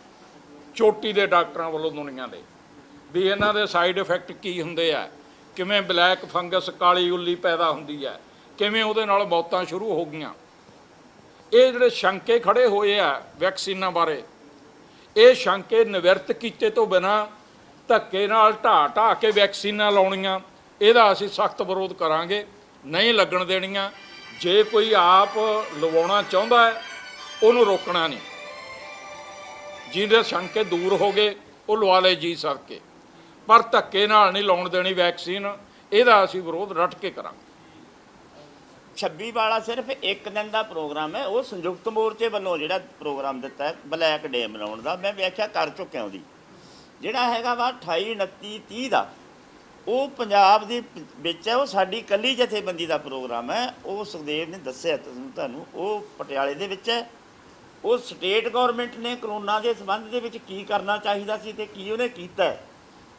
ਚੋਟੀ ਦੇ ਡਾਕਟਰਾਂ ਵੱਲੋਂ ਦੁਨੀਆ ਦੇ, ਵੀ ਇਹਨਾਂ ਦੇ ਸਾਈਡ ਇਫੈਕਟ ਕੀ ਹੁੰਦੇ ਆ, ਕਿਵੇਂ ਬਲੈਕ ਫੰਗਸ, ਕਾਲੀ ਉੱਲੀ ਪੈਦਾ ਹੁੰਦੀ ਹੈ, ਕਿਵੇਂ ਉਹਦੇ ਨਾਲ ਮੌਤਾਂ ਸ਼ੁਰੂ ਹੋ ਗਈਆਂ। ਇਹ ਜਿਹੜੇ ਸ਼ੰਕੇ ਖੜੇ ਹੋਏ ਆ ਵੈਕਸੀਨਾਂ ਬਾਰੇ, ਇਹ ਸ਼ੰਕੇ ਨਿਵਰਤ ਕੀਤੇ ਤੋਂ ਬਿਨਾਂ ਧੱਕੇ ਨਾਲ ਢਾਹ ਕੇ ਵੈਕਸੀਨਾਂ ਲਾਉਣੀਆਂ, ਇਹਦਾ ਅਸੀਂ ਸਖਤ ਵਿਰੋਧ ਕਰਾਂਗੇ, ਨਹੀਂ ਲੱਗਣ ਦੇਣੀਆਂ। ਜੇ ਕੋਈ ਆਪ ਲਵਾਉਣਾ ਚਾਹੁੰਦਾ ਹੈ ਉਹਨੂੰ ਰੋਕਣਾ ਨਹੀਂ, ਜਿਹਦੇ ਸ਼ੰਕੇ ਦੂਰ ਹੋ ਗਏ ਉਹ ਲਵਾ ਲੈ ਜੀ ਸਦਕੇ, ਪਰ ਧੱਕੇ ਨਾਲ ਨਹੀਂ ਲਾਉਣ ਦੇਣੀ ਵੈਕਸੀਨ। ਇਹਦਾ ਅਸੀਂ ਵਿਰੋਧ ਰੱਟ ਕੇ ਕਰਾਂਗੇ। 26 ਵਾਲਾ ਸਿਰਫ ਇੱਕ ਦਿਨ ਦਾ ਪ੍ਰੋਗਰਾਮ ਹੈ। ਉਹ ਸੰਯੁਕਤ ਮੋਰਚੇ ਵੱਲੋਂ ਜਿਹੜਾ ਪ੍ਰੋਗਰਾਮ ਦਿੱਤਾ ਹੈ ਬਲੈਕ ਡੇ ਮਨਾਉਣ ਦਾ, ਮੈਂ ਵਿਆਖਿਆ ਕਰ ਚੁੱਕਿਆ ਉਹਦੀ। ਜਿਹੜਾ ਹੈਗਾ ਵਾ 28, 29, 30 ਦਾ, ਉਹ ਪੰਜਾਬ ਦੇ ਵਿੱਚ ਹੈ, ਉਹ ਸਾਡੀ ਇਕੱਲੀ ਜਥੇਬੰਦੀ ਦਾ ਪ੍ਰੋਗਰਾਮ ਹੈ। ਉਹ ਸੁਖਦੇਵ ਨੇ ਦੱਸਿਆ ਤੁਹਾਨੂੰ, ਉਹ ਪਟਿਆਲੇ ਦੇ ਵਿੱਚ ਹੈ। ਉਹ ਸਟੇਟ ਗੌਰਮੈਂਟ ਨੇ ਕਰੋਨਾ ਦੇ ਸੰਬੰਧ ਦੇ ਵਿੱਚ ਕੀ ਕਰਨਾ ਚਾਹੀਦਾ ਸੀ ਤੇ ਕੀ ਉਹਨੇ ਕੀਤਾ,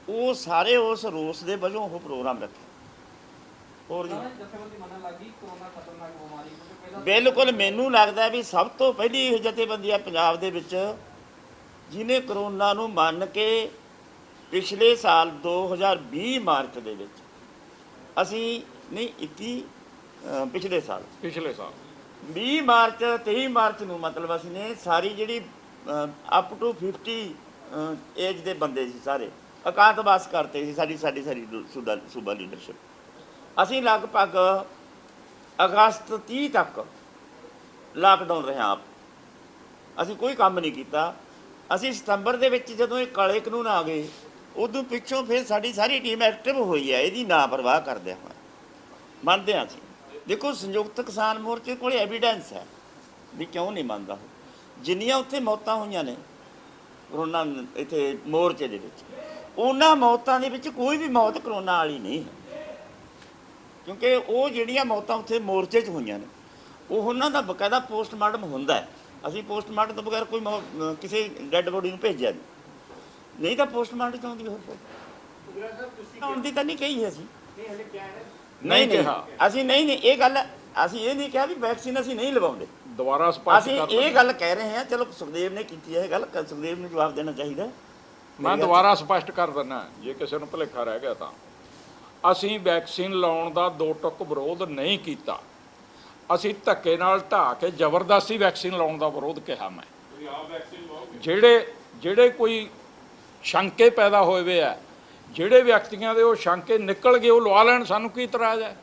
ਉਹ ਸਾਰੇ ਉਸ ਰੋਸ ਦੇ ਵਜੋਂ ਉਹ ਪ੍ਰੋਗਰਾਮ ਰੱਖਿਆ। ਹੋਰ ਜੀ ਬਿਲਕੁਲ ਮੈਨੂੰ ਲੱਗਦਾ ਵੀ ਸਭ ਤੋਂ ਪਹਿਲੀ ਇਹ ਜਥੇਬੰਦੀ ਆ ਪੰਜਾਬ ਦੇ ਵਿੱਚ ਜਿਹਨੇ ਕਰੋਨਾ ਨੂੰ ਮੰਨ ਕੇ ਪਿਛਲੇ ਸਾਲ 2020 ਮਾਰਚ ਦੇ ਵਿੱਚ, ਅਸੀਂ ਨਹੀਂ 21 ਪਿਛਲੇ ਸਾਲ 20 ਮਾਰਚ 23 ਮਾਰਚ ਨੂੰ, ਮਤਲਬ ਅਸੀਂ ਨੇ ਸਾਰੀ ਜਿਹੜੀ ਅਪ ਟੂ 50 ਏਜ ਦੇ ਬੰਦੇ ਸੀ ਸਾਰੇ ਇਕਾਂਤਵਾਸ ਕਰਤੇ ਸੀ। ਸਾਰੀ ਸੂਬਾ ਲੀਡਰਸ਼ਿਪ, ਅਸੀਂ ਲਗਭਗ ਅਗਸਤ 30 ਤੱਕ ਲਾਕਡਾਊਨ ਰਿਹਾ ਆਪ, ਅਸੀਂ ਕੋਈ ਕੰਮ ਨਹੀਂ ਕੀਤਾ। ਅਸੀਂ ਸਤੰਬਰ ਦੇ ਵਿੱਚ ਜਦੋਂ ਇਹ ਕਾਲੇ ਕਾਨੂੰਨ ਆ ਗਏ, ਉਦੋਂ ਪਿੱਛੋਂ ਫਿਰ ਸਾਡੀ ਸਾਰੀ ਟੀਮ ਐਕਟਿਵ ਹੋਈ ਹੈ ਇਹਦੀ ਨਾ ਪਰਵਾਹ ਕਰਦਿਆਂ ਹੋਇਆ। ਮੰਨਦੇ ਹਾਂ ਅਸੀਂ, ਦੇਖੋ ਸੰਯੁਕਤ ਕਿਸਾਨ ਮੋਰਚੇ ਕੋਲ ਐਵੀਡੈਂਸ ਹੈ ਵੀ ਕਿਉਂ ਨਹੀਂ ਮੰਨਦਾ ਉਹ। ਜਿੰਨੀਆਂ ਉੱਥੇ ਮੌਤਾਂ ਹੋਈਆਂ ਨੇ ਕਰੋਨਾ ਇੱਥੇ ਮੋਰਚੇ ਦੇ ਵਿੱਚ, ਉਹਨਾਂ ਮੌਤਾਂ ਦੇ ਵਿੱਚ ਕੋਈ ਵੀ ਮੌਤ ਕਰੋਨਾ ਵਾਲੀ ਨਹੀਂ ਹੈ, ਕਿਉਂਕਿ ਉਹ ਜਿਹੜੀਆਂ ਮੌਤਾਂ ਉੱਥੇ ਮੋਰਚੇ 'ਚ ਹੋਈਆਂ ਨੇ ਉਹ ਉਹਨਾਂ ਦਾ ਬਕਾਇਦਾ ਪੋਸਟਮਾਰਟਮ ਹੁੰਦਾ ਹੈ। ਅਸੀਂ ਪੋਸਟਮਾਰਟਮ ਤੋਂ ਬਗੈਰ ਕੋਈ ਕਿਸੇ ਡੈੱਡ ਬੋਡੀ ਨੂੰ ਭੇਜਿਆ ਨਹੀਂ ਤਾਂ ਪੋਸਟਮਾਰਟਮ 'ਚ ਆਉਂਦੀ ਹੋਰ ਆਉਣ ਦੀ ਤਾਂ ਨਹੀਂ ਕਹੀ ਅਸੀਂ, ਨਹੀਂ ਕਿਹਾ ਅਸੀਂ, ਨਹੀਂ ਇਹ ਗੱਲ ਅਸੀਂ ਇਹ ਨਹੀਂ ਕਿਹਾ ਵੀ ਵੈਕਸੀਨ ਅਸੀਂ ਨਹੀਂ ਲਵਾਉਂਦੇ, ਦੁਬਾਰਾ ਸਪਸ਼ਟ ਅਸੀਂ ਇਹ ਗੱਲ ਕਹਿ ਰਹੇ ਹਾਂ। ਚਲੋ ਸੁਖਦੇਵ ਨੇ ਕੀਤੀ ਹੈ ਇਹ ਗੱਲ, ਸੁਖਦੇਵ ਨੂੰ ਜਵਾਬ ਦੇਣਾ ਚਾਹੀਦਾ। ਮੈਂ ਦੁਬਾਰਾ ਸਪਸ਼ਟ ਕਰ ਦਿੰਦਾ, ਜੇ ਕਿਸੇ ਨੂੰ ਭੁਲੇਖਾ ਰਹਿ ਗਿਆ ਤਾਂ ਅਸੀਂ ਵੈਕਸੀਨ ਲਾਉਣ ਦਾ ਦੋ ਟੁਕ ਵਿਰੋਧ ਨਹੀਂ ਕੀਤਾ। ਅਸੀਂ ਧੱਕੇ ਨਾਲ ਢਾਹ ਕੇ ਜ਼ਬਰਦਸਤੀ ਵੈਕਸੀਨ ਲਾਉਣ ਦਾ ਵਿਰੋਧ ਕਿਹਾ ਮੈਂ। ਜਿਹੜੇ ਕੋਈ ਸ਼ੰਕੇ ਪੈਦਾ ਹੋਏ ਵੇ ਆ, ਜਿਹੜੇ ਵਿਅਕਤੀਆਂ ਦੇ ਉਹ ਸ਼ੰਕੇ ਨਿਕਲ ਗਏ ਉਹ ਲਵਾ ਲੈਣ, ਸਾਨੂੰ ਕੀ ਇਤਰਾਜ਼ ਹੈ।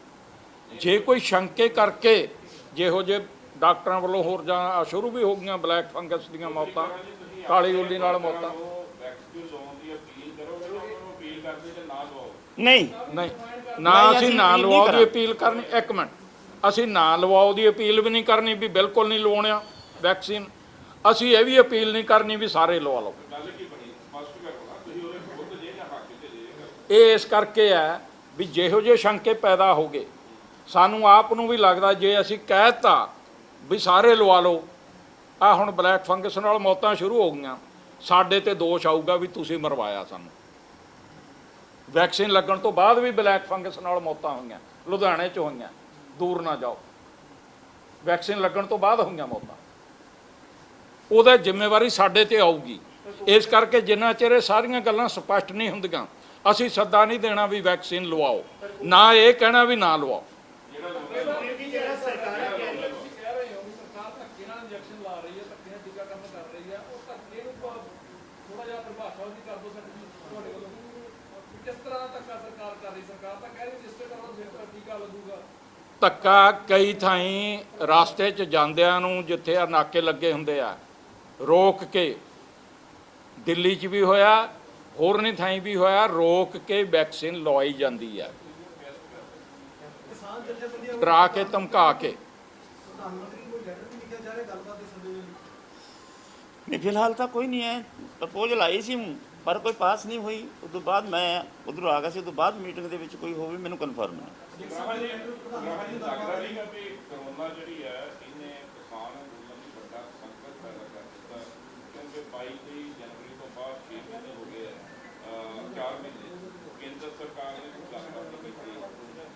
ਜੇ ਕੋਈ ਸ਼ੰਕੇ ਕਰਕੇ ਜਿਹੋ ਜਿਹੇ ਡਾਕਟਰਾਂ ਵੱਲੋਂ ਹੋਰ ਜਾਂ ਸ਼ੁਰੂ ਵੀ ਹੋ ਗਈਆਂ ਬਲੈਕ ਫੰਗਸ ਦੀਆਂ ਮੌਤਾਂ, ਕਾਲੀ ਉੱਲੀ ਨਾਲ ਮੌਤਾਂ, ਨਹੀਂ ਨਾ ਅਸੀਂ ਨਾ ਲਵਾਓ ਦੀ ਅਪੀਲ ਕਰਨੀ। ਇੱਕ ਮਿੰਟ, ਅਸੀਂ ਨਾ ਲਵਾਓ ਦੀ ਅਪੀਲ ਵੀ ਨਹੀਂ ਕਰਨੀ ਵੀ ਬਿਲਕੁਲ ਨਹੀਂ ਲਵਾਉਣਾ ਵੈਕਸੀਨ। ਅਸੀਂ ਇਹ ਵੀ ਅਪੀਲ ਨਹੀਂ ਕਰਨੀ ਵੀ ਸਾਰੇ ਲਵਾ ਲਓ। ਇਹ ਇਸ ਕਰਕੇ ਹੈ ਵੀ ਜਿਹੋ ਜਿਹੇ ਸ਼ੰਕੇ ਪੈਦਾ ਹੋ ਗਏ, ਸਾਨੂੰ ਆਪ ਨੂੰ ਵੀ ਲੱਗਦਾ ਜੇ ਅਸੀਂ ਕਹਿ ਦਿੱਤਾ ਵੀ ਸਾਰੇ ਲਵਾ ਲਓ, ਆ ਹੁਣ ਬਲੈਕ ਫੰਗਸ ਨਾਲ ਮੌਤਾਂ ਸ਼ੁਰੂ ਹੋ ਗਈਆਂ, ਸਾਡੇ ਤੇ ਦੋਸ਼ ਆਊਗਾ ਵੀ ਤੁਸੀਂ ਮਰਵਾਇਆ ਸਾਨੂੰ। ਵੈਕਸੀਨ ਲੱਗਣ ਤੋਂ ਬਾਅਦ ਵੀ ਬਲੈਕ ਫੰਗਸ ਨਾਲ ਮੌਤਾਂ ਹੋਈਆਂ, ਲੁਧਿਆਣੇ 'ਚ ਹੋਈਆਂ, ਦੂਰ ਨਾ ਜਾਓ, ਵੈਕਸੀਨ ਲੱਗਣ ਤੋਂ ਬਾਅਦ ਹੋਈਆਂ ਮੌਤਾਂ, ਉਹਦਾ ਜ਼ਿੰਮੇਵਾਰੀ ਸਾਡੇ ਤੇ ਆਊਗੀ। ਇਸ ਕਰਕੇ ਜਿੰਨਾ ਚਿਰ ਇਹ ਸਾਰੀਆਂ ਗੱਲਾਂ ਸਪਸ਼ਟ ਨਹੀਂ ਹੁੰਦੀਆਂ, ਅਸੀਂ ਸੱਦਾ ਨਹੀਂ ਦੇਣਾ ਵੀ ਵੈਕਸੀਨ ਲਵਾਓ, ਨਾ ਇਹ ਕਹਿਣਾ ਵੀ ਨਾ ਲਵਾਓ। ਧੱਕਾ ਕਈ ਥਾਈਂ ਰਸਤੇ 'ਚ ਜਾਂਦਿਆਂ ਨੂੰ, ਜਿੱਥੇ ਆ ਨਾਕੇ ਲੱਗੇ ਹੁੰਦੇ ਆ, ਰੋਕ ਕੇ, ਦਿੱਲੀ 'ਚ ਵੀ ਹੋਇਆ, ਹੋਰਨੀ ਥਾਈਂ ਵੀ ਹੋਇਆ, ਰੋਕ ਕੇ ਵੈਕਸੀਨ ਲਵਾਈ ਜਾਂਦੀ ਆ, ਡਰਾ ਕੇ ਧਮਕਾ ਕੇ। ਨਹੀਂ, ਫਿਲਹਾਲ ਤਾਂ ਕੋਈ ਨਹੀਂ ਹੈ। ਪ੍ਰਪੋਜ਼ਲ ਆਈ ਸੀ ਪਰ ਕੋਈ ਪਾਸ ਨਹੀਂ ਹੋਈ। ਉਸ ਤੋਂ ਬਾਅਦ ਮੈਂ ਉਧਰੋਂ ਆ ਗਿਆ ਸੀ, ਉਸ ਤੋਂ ਬਾਅਦ ਮੀਟਿੰਗ ਦੇ ਵਿੱਚ ਕੋਈ ਹੋਵੇ ਮੈਨੂੰ ਕਨਫਰਮ ਨਹੀਂ। ਕਰੋਨਾ ਜਿਹੜੀ ਹੈ ਇਹਨੇ ਕਿਸਾਨ ਅੰਦੋਲਨ ਦੀ ਵੱਡਾ ਸੰਕਟ ਪੈਦਾ ਕਰ ਦਿੱਤਾ, ਕਿਉਂਕਿ 22 ਜਨਵਰੀ ਤੋਂ ਬਾਅਦ 6 ਮਹੀਨੇ ਹੋ ਗਏ, 4 ਮਹੀਨੇ ਕੇਂਦਰ ਸਰਕਾਰ ਨੇ ਕੁਝ ਗੱਲਬਾਤ ਨਹੀਂ ਕੀਤੀ।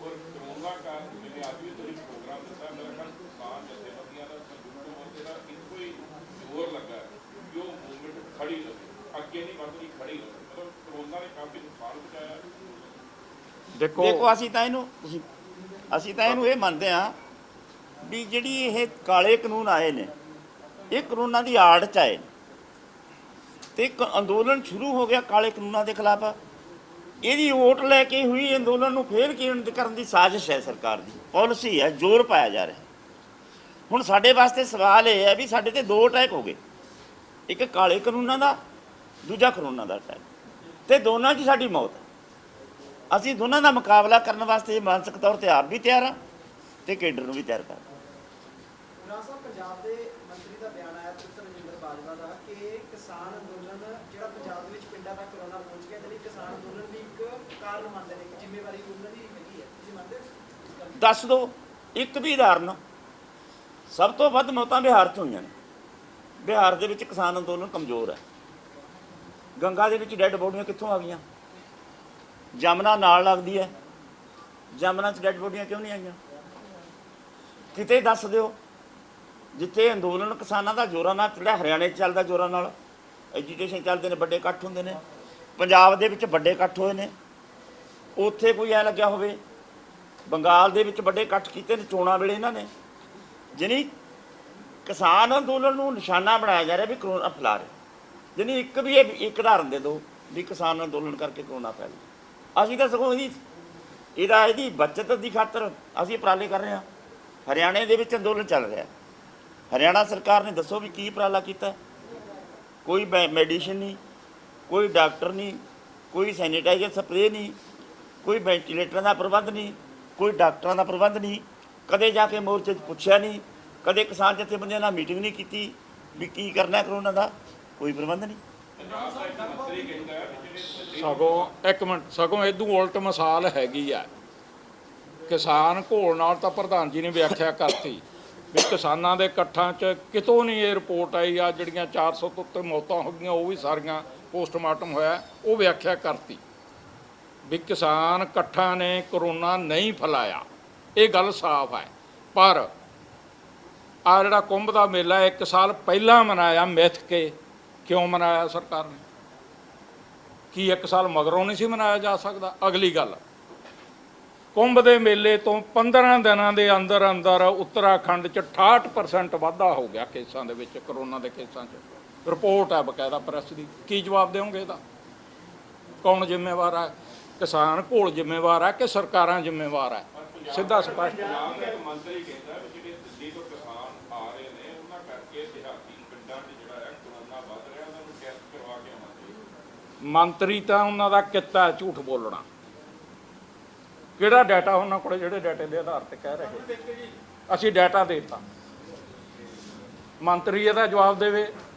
ਔਰ ਕਰੋਨਾ ਕਾਰਨ ਜਿਵੇਂ ਅੱਜ ਵੀ ਤੁਸੀਂ ਪ੍ਰੋਗਰਾਮ ਦਿੱਤਾ, ਮੇਰਾ ਖਿਆਲ ਕਿਸਾਨ ਜਥੇਬੰਦੀਆਂ ਦਾ ਸੰਯੁਕਤ ਮੋਰਚੇ ਦਾ ਇੱਕੋ ਹੀ ਜ਼ੋਰ ਲੱਗਾ ਕਿ ਉਹ ਮੂਵਮੈਂਟ ਖੜੀ ਰਹੇ, ਅੱਗੇ ਨਹੀਂ ਵੱਧਦੀ, ਖੜੀ ਰਹੇ। ਮਤਲਬ ਕਰੋਨਾ ਨੇ ਕਾਫੀ ਨੁਕਸਾਨ ਪਹੁੰਚਾਇਆ। ਦੇਖੋ ਅਸੀਂ ਤਾਂ ਇਹਨੂੰ ਇਹ ਮੰਨਦੇ ਹਾਂ ਵੀ ਜਿਹੜੀ ਇਹ ਕਾਲੇ ਕਾਨੂੰਨ ਆਏ ਨੇ, ਇਹ ਕਾਨੂੰਨਾਂ ਦੀ ਆੜ 'ਚ ਆਏ ਤੇ ਇੱਕ ਅੰਦੋਲਨ ਸ਼ੁਰੂ ਹੋ ਗਿਆ ਕਾਲੇ ਕਾਨੂੰਨਾਂ ਦੇ ਖਿਲਾਫ। ਇਹਦੀ ਵੋਟ ਲੈ ਕੇ ਹੋਈ ਅੰਦੋਲਨ ਨੂੰ ਫੇਲ ਕਰਨ ਦੀ ਸਾਜ਼ਿਸ਼ ਹੈ, ਸਰਕਾਰ ਦੀ ਪਾਲਿਸੀ ਹੈ, ਜ਼ੋਰ ਪਾਇਆ ਜਾ ਰਿਹਾ। ਹੁਣ ਸਾਡੇ ਵਾਸਤੇ ਸਵਾਲ ਇਹ ਹੈ ਵੀ ਸਾਡੇ ਤੇ 2 ਅਟੈਕ ਹੋ ਗਏ, ਇੱਕ ਕਾਲੇ ਕਾਨੂੰਨਾਂ ਦਾ, ਦੂਜਾ ਕਰੋਨਾ ਦਾ ਅਟੈਕ, ਤੇ ਦੋਨਾਂ 'ਚ ਸਾਡੀ ਮੌਤ। ਅਸੀਂ ਦੋਨਾਂ ਦਾ ਮੁਕਾਬਲਾ ਕਰਨ ਵਾਸਤੇ ਮਾਨਸਿਕ ਤੌਰ ਤੇ ਆਪ ਵੀ ਤਿਆਰ ਹਾਂ ਤੇ ਕੇਡਰ ਨੂੰ ਵੀ ਤਿਆਰ ਕਰ। ਪੰਜਾਬ ਦੇ ਮੰਤਰੀ ਦਾ ਬਿਆਨ ਆਇਆ ਰਜਿੰਦਰ ਬਾਜਵਾ ਦਾ ਕਿ ਕਿਸਾਨ ਅੰਦੋਲਨ ਜਿਹੜਾ ਪੰਜਾਬ ਦੇ ਵਿੱਚ ਪਿੰਡਾਂ ਤੱਕ ਕਰੋਨਾ ਪਹੁੰਚ ਗਿਆ, ਤੇ ਕਿਸਾਨ ਅੰਦੋਲਨ ਵੀ ਇੱਕ ਕਾਰਨ ਮੰਨਦੇ ਨੇ, ਕਿ ਜ਼ਿੰਮੇਵਾਰੀ ਉਹਨਾਂ ਦੀ ਹੈਗੀ ਹੈ। ਤੁਸੀਂ ਮੰਨਦੇ ਹੋ? ਦੱਸ ਦਿਓ ਇੱਕ ਵੀ ਉਦਾਹਰਨ। ਸਭ ਤੋਂ ਵੱਧ ਮੌਤਾਂ ਬਿਹਾਰ 'ਚ ਹੋਈਆਂ ਨੇ। ਬਿਹਾਰ ਦੇ ਵਿੱਚ ਕਿਸਾਨ ਅੰਦੋਲਨ ਕਮਜ਼ੋਰ ਹੈ। ਗੰਗਾ ਦੇ ਵਿੱਚ ਡੈੱਡ ਬੋਡੀਆਂ ਕਿੱਥੋਂ ਆ ਗਈਆਂ? ਜਮਨਾ ਨਾਲ ਲੱਗਦੀ ਹੈ, ਜਮਨਾ 'ਚ ਡੈੱਡ ਬੋਡੀਆਂ ਕਿਉਂ ਨਹੀਂ ਆਈਆਂ? ਕਿਤੇ ਦੱਸ ਦਿਓ ਜਿੱਥੇ ਅੰਦੋਲਨ ਕਿਸਾਨਾਂ ਦਾ ਜ਼ੋਰਾਂ ਨਾਲ ਚੱਲਿਆ। ਹਰਿਆਣੇ 'ਚ ਚੱਲਦਾ ਜ਼ੋਰਾਂ ਨਾਲ, ਐਜੀਟੇਸ਼ਨ ਚੱਲਦੇ ਨੇ, ਵੱਡੇ ਇਕੱਠ ਹੁੰਦੇ ਨੇ। ਪੰਜਾਬ ਦੇ ਵਿੱਚ ਵੱਡੇ ਇਕੱਠ ਹੋਏ ਨੇ, ਉੱਥੇ ਕੋਈ ਐ ਲੱਗਿਆ ਹੋਵੇ। ਬੰਗਾਲ ਦੇ ਵਿੱਚ ਵੱਡੇ ਇਕੱਠ ਕੀਤੇ ਨੇ ਚੋਣਾਂ ਵੇਲੇ ਇਹਨਾਂ ਨੇ। ਜਾਣੀ ਕਿਸਾਨ ਅੰਦੋਲਨ ਨੂੰ ਨਿਸ਼ਾਨਾ ਬਣਾਇਆ ਜਾ ਰਿਹਾ ਵੀ ਕਰੋਨਾ ਫੈਲਾ ਰਿਹਾ। ਜਾਣੀ ਇੱਕ ਵੀ ਇੱਕ ਉਦਾਹਰਨ ਦੇ ਦਿਓ ਵੀ ਕਿਸਾਨ ਅੰਦੋਲਨ ਕਰਕੇ ਕਰੋਨਾ ਫੈਲ ਗਿਆ। ਅਸੀਂ ਤਾਂ ਸਗੋਂ ਇਹਦੀ ਬੱਚਤ ਦੀ ਖਾਤਰ ਅਸੀਂ ਉਪਰਾਲੇ ਕਰ ਰਹੇ ਹਾਂ। ਹਰਿਆਣੇ ਦੇ ਵਿੱਚ ਅੰਦੋਲਨ ਚੱਲ ਰਿਹਾ, ਹਰਿਆਣਾ ਸਰਕਾਰ ਨੇ ਦੱਸੋ ਵੀ ਕੀ ਉਪਰਾਲਾ ਕੀਤਾ? ਕੋਈ ਮੈਡੀਸਨ ਨਹੀਂ, ਕੋਈ ਡਾਕਟਰ ਨਹੀਂ, ਕੋਈ ਸੈਨੀਟਾਈਜ਼ਰ ਸਪਰੇਅ ਨਹੀਂ, ਕੋਈ ਵੈਂਟੀਲੇਟਰਾਂ ਦਾ ਪ੍ਰਬੰਧ ਨਹੀਂ, ਕੋਈ ਡਾਕਟਰਾਂ ਦਾ ਪ੍ਰਬੰਧ ਨਹੀਂ। ਕਦੇ ਜਾ ਕੇ ਮੋਰਚੇ 'ਚ ਪੁੱਛਿਆ ਨਹੀਂ, ਕਦੇ ਕਿਸਾਨ ਜਥੇਬੰਦੀਆਂ ਨਾਲ ਮੀਟਿੰਗ ਨਹੀਂ ਕੀਤੀ ਵੀ ਕੀ ਕਰਨਾ ਕਰੋਨਾ ਦਾ, ਕੋਈ ਪ੍ਰਬੰਧ ਨਹੀਂ। ਸਗੋਂ ਇਦੋਂ ਉਲਟ ਮਿਸਾਲ ਹੈਗੀ ਆ। ਕਿਸਾਨ ਘੋਲ ਨਾਲ ਤਾਂ ਪ੍ਰਧਾਨ ਜੀ ਨੇ ਵਿਆਖਿਆ ਕਰਤੀ ਵੀ ਕਿਸਾਨਾਂ ਦੇ ਇਕੱਠਾਂ 'ਚ ਕਿਤੋਂ ਨਹੀਂ ਇਹ ਰਿਪੋਰਟ ਆਈ ਆ ਜਿਹੜੀਆਂ 400 ਤੋਂ ਉੱਤੇ ਮੌਤਾਂ ਹੋ ਗਈਆਂ, ਉਹ ਵੀ ਸਾਰੀਆਂ ਪੋਸਟਮਾਰਟਮ ਹੋਇਆ, ਉਹ ਵਿਆਖਿਆ ਕਰਤੀ ਵੀ ਕਿਸਾਨ ਇਕੱਠਾਂ ਨੇ ਕਰੋਨਾ ਨਹੀਂ ਫੈਲਾਇਆ। ਇਹ ਗੱਲ ਸਾਫ਼ ਹੈ। ਪਰ ਆ ਜਿਹੜਾ ਕੁੰਭ ਦਾ ਮੇਲਾ 1 ਸਾਲ ਪਹਿਲਾਂ ਮਨਾਇਆ, ਮਿੱਥ ਕੇ ਕਿਉਂ ਮਨਾਇਆ ਸਰਕਾਰ ਨੇ? ਕੀ 1 ਸਾਲ ਮਗਰੋਂ ਨਹੀਂ ਸੀ ਮਨਾਇਆ ਜਾ ਸਕਦਾ? ਅਗਲੀ ਗੱਲ, ਕੁੰਭ ਦੇ ਮੇਲੇ ਤੋਂ 15 ਦਿਨਾਂ ਦੇ ਅੰਦਰ ਅੰਦਰ ਉੱਤਰਾਖੰਡ 'ਚ 68% ਵਾਧਾ ਹੋ ਗਿਆ ਕੇਸਾਂ ਦੇ ਵਿੱਚ, ਕਰੋਨਾ ਦੇ ਕੇਸਾਂ 'ਚ। ਰਿਪੋਰਟ ਹੈ ਬਕਾਇਦਾ ਪ੍ਰੈਸ ਦੀ। ਕੀ ਜਵਾਬ ਦਿਓਗੇ ਇਹਦਾ? ਕੌਣ ਜ਼ਿੰਮੇਵਾਰ ਹੈ? ਕਿਸਾਨ ਘੋਲ ਜ਼ਿੰਮੇਵਾਰ ਹੈ ਕਿ ਸਰਕਾਰਾਂ ਜ਼ਿੰਮੇਵਾਰ ਹੈ? ਸਿੱਧਾ ਸਪਸ਼ਟ। ਪੰਜਾਬ ਦਾ ਇੱਕ ਮੰਤਰੀ ਕਹਿੰਦਾ ਵੀ ਜਿਹੜੇ ਦਿੱਲੀ ਤੋਂ ਕਿਸਾਨ ਆ ਰਹੇ ਨੇ ਉਹਨਾਂ ਕਰਕੇ ਦਿਹਾਤੀ ਪਿੰਡਾਂ 'ਚ ਜਿਹੜਾ ਹੈ ਕਰੋਨਾ ਵੱਧ ਰਿਹਾ, ਉਹਨਾਂ ਨੂੰ ਟੈਸਟ ਕਰਵਾ ਕੇ ਆਉਣਾ ਚਾਹੀਦਾ। ਮੰਤਰੀ ਤਾਂ ਉਹਨਾਂ ਦਾ ਕਿੱਤਾ ਹੈ ਝੂਠ ਬੋਲਣਾ। ਕਿਹੜਾ ਡਾਟਾ ਉਹਨਾਂ ਕੋਲ ਜਿਹੜੇ ਡਾਟੇ ਦੇ ਆਧਾਰ ਤੇ ਕਹਿ ਰਹੇ? ਅਸੀਂ ਡਾਟਾ ਦੇ ਦਿੱਤਾ, ਮੰਤਰੀ ਇਹਦਾ ਜਵਾਬ ਦੇਵੇ,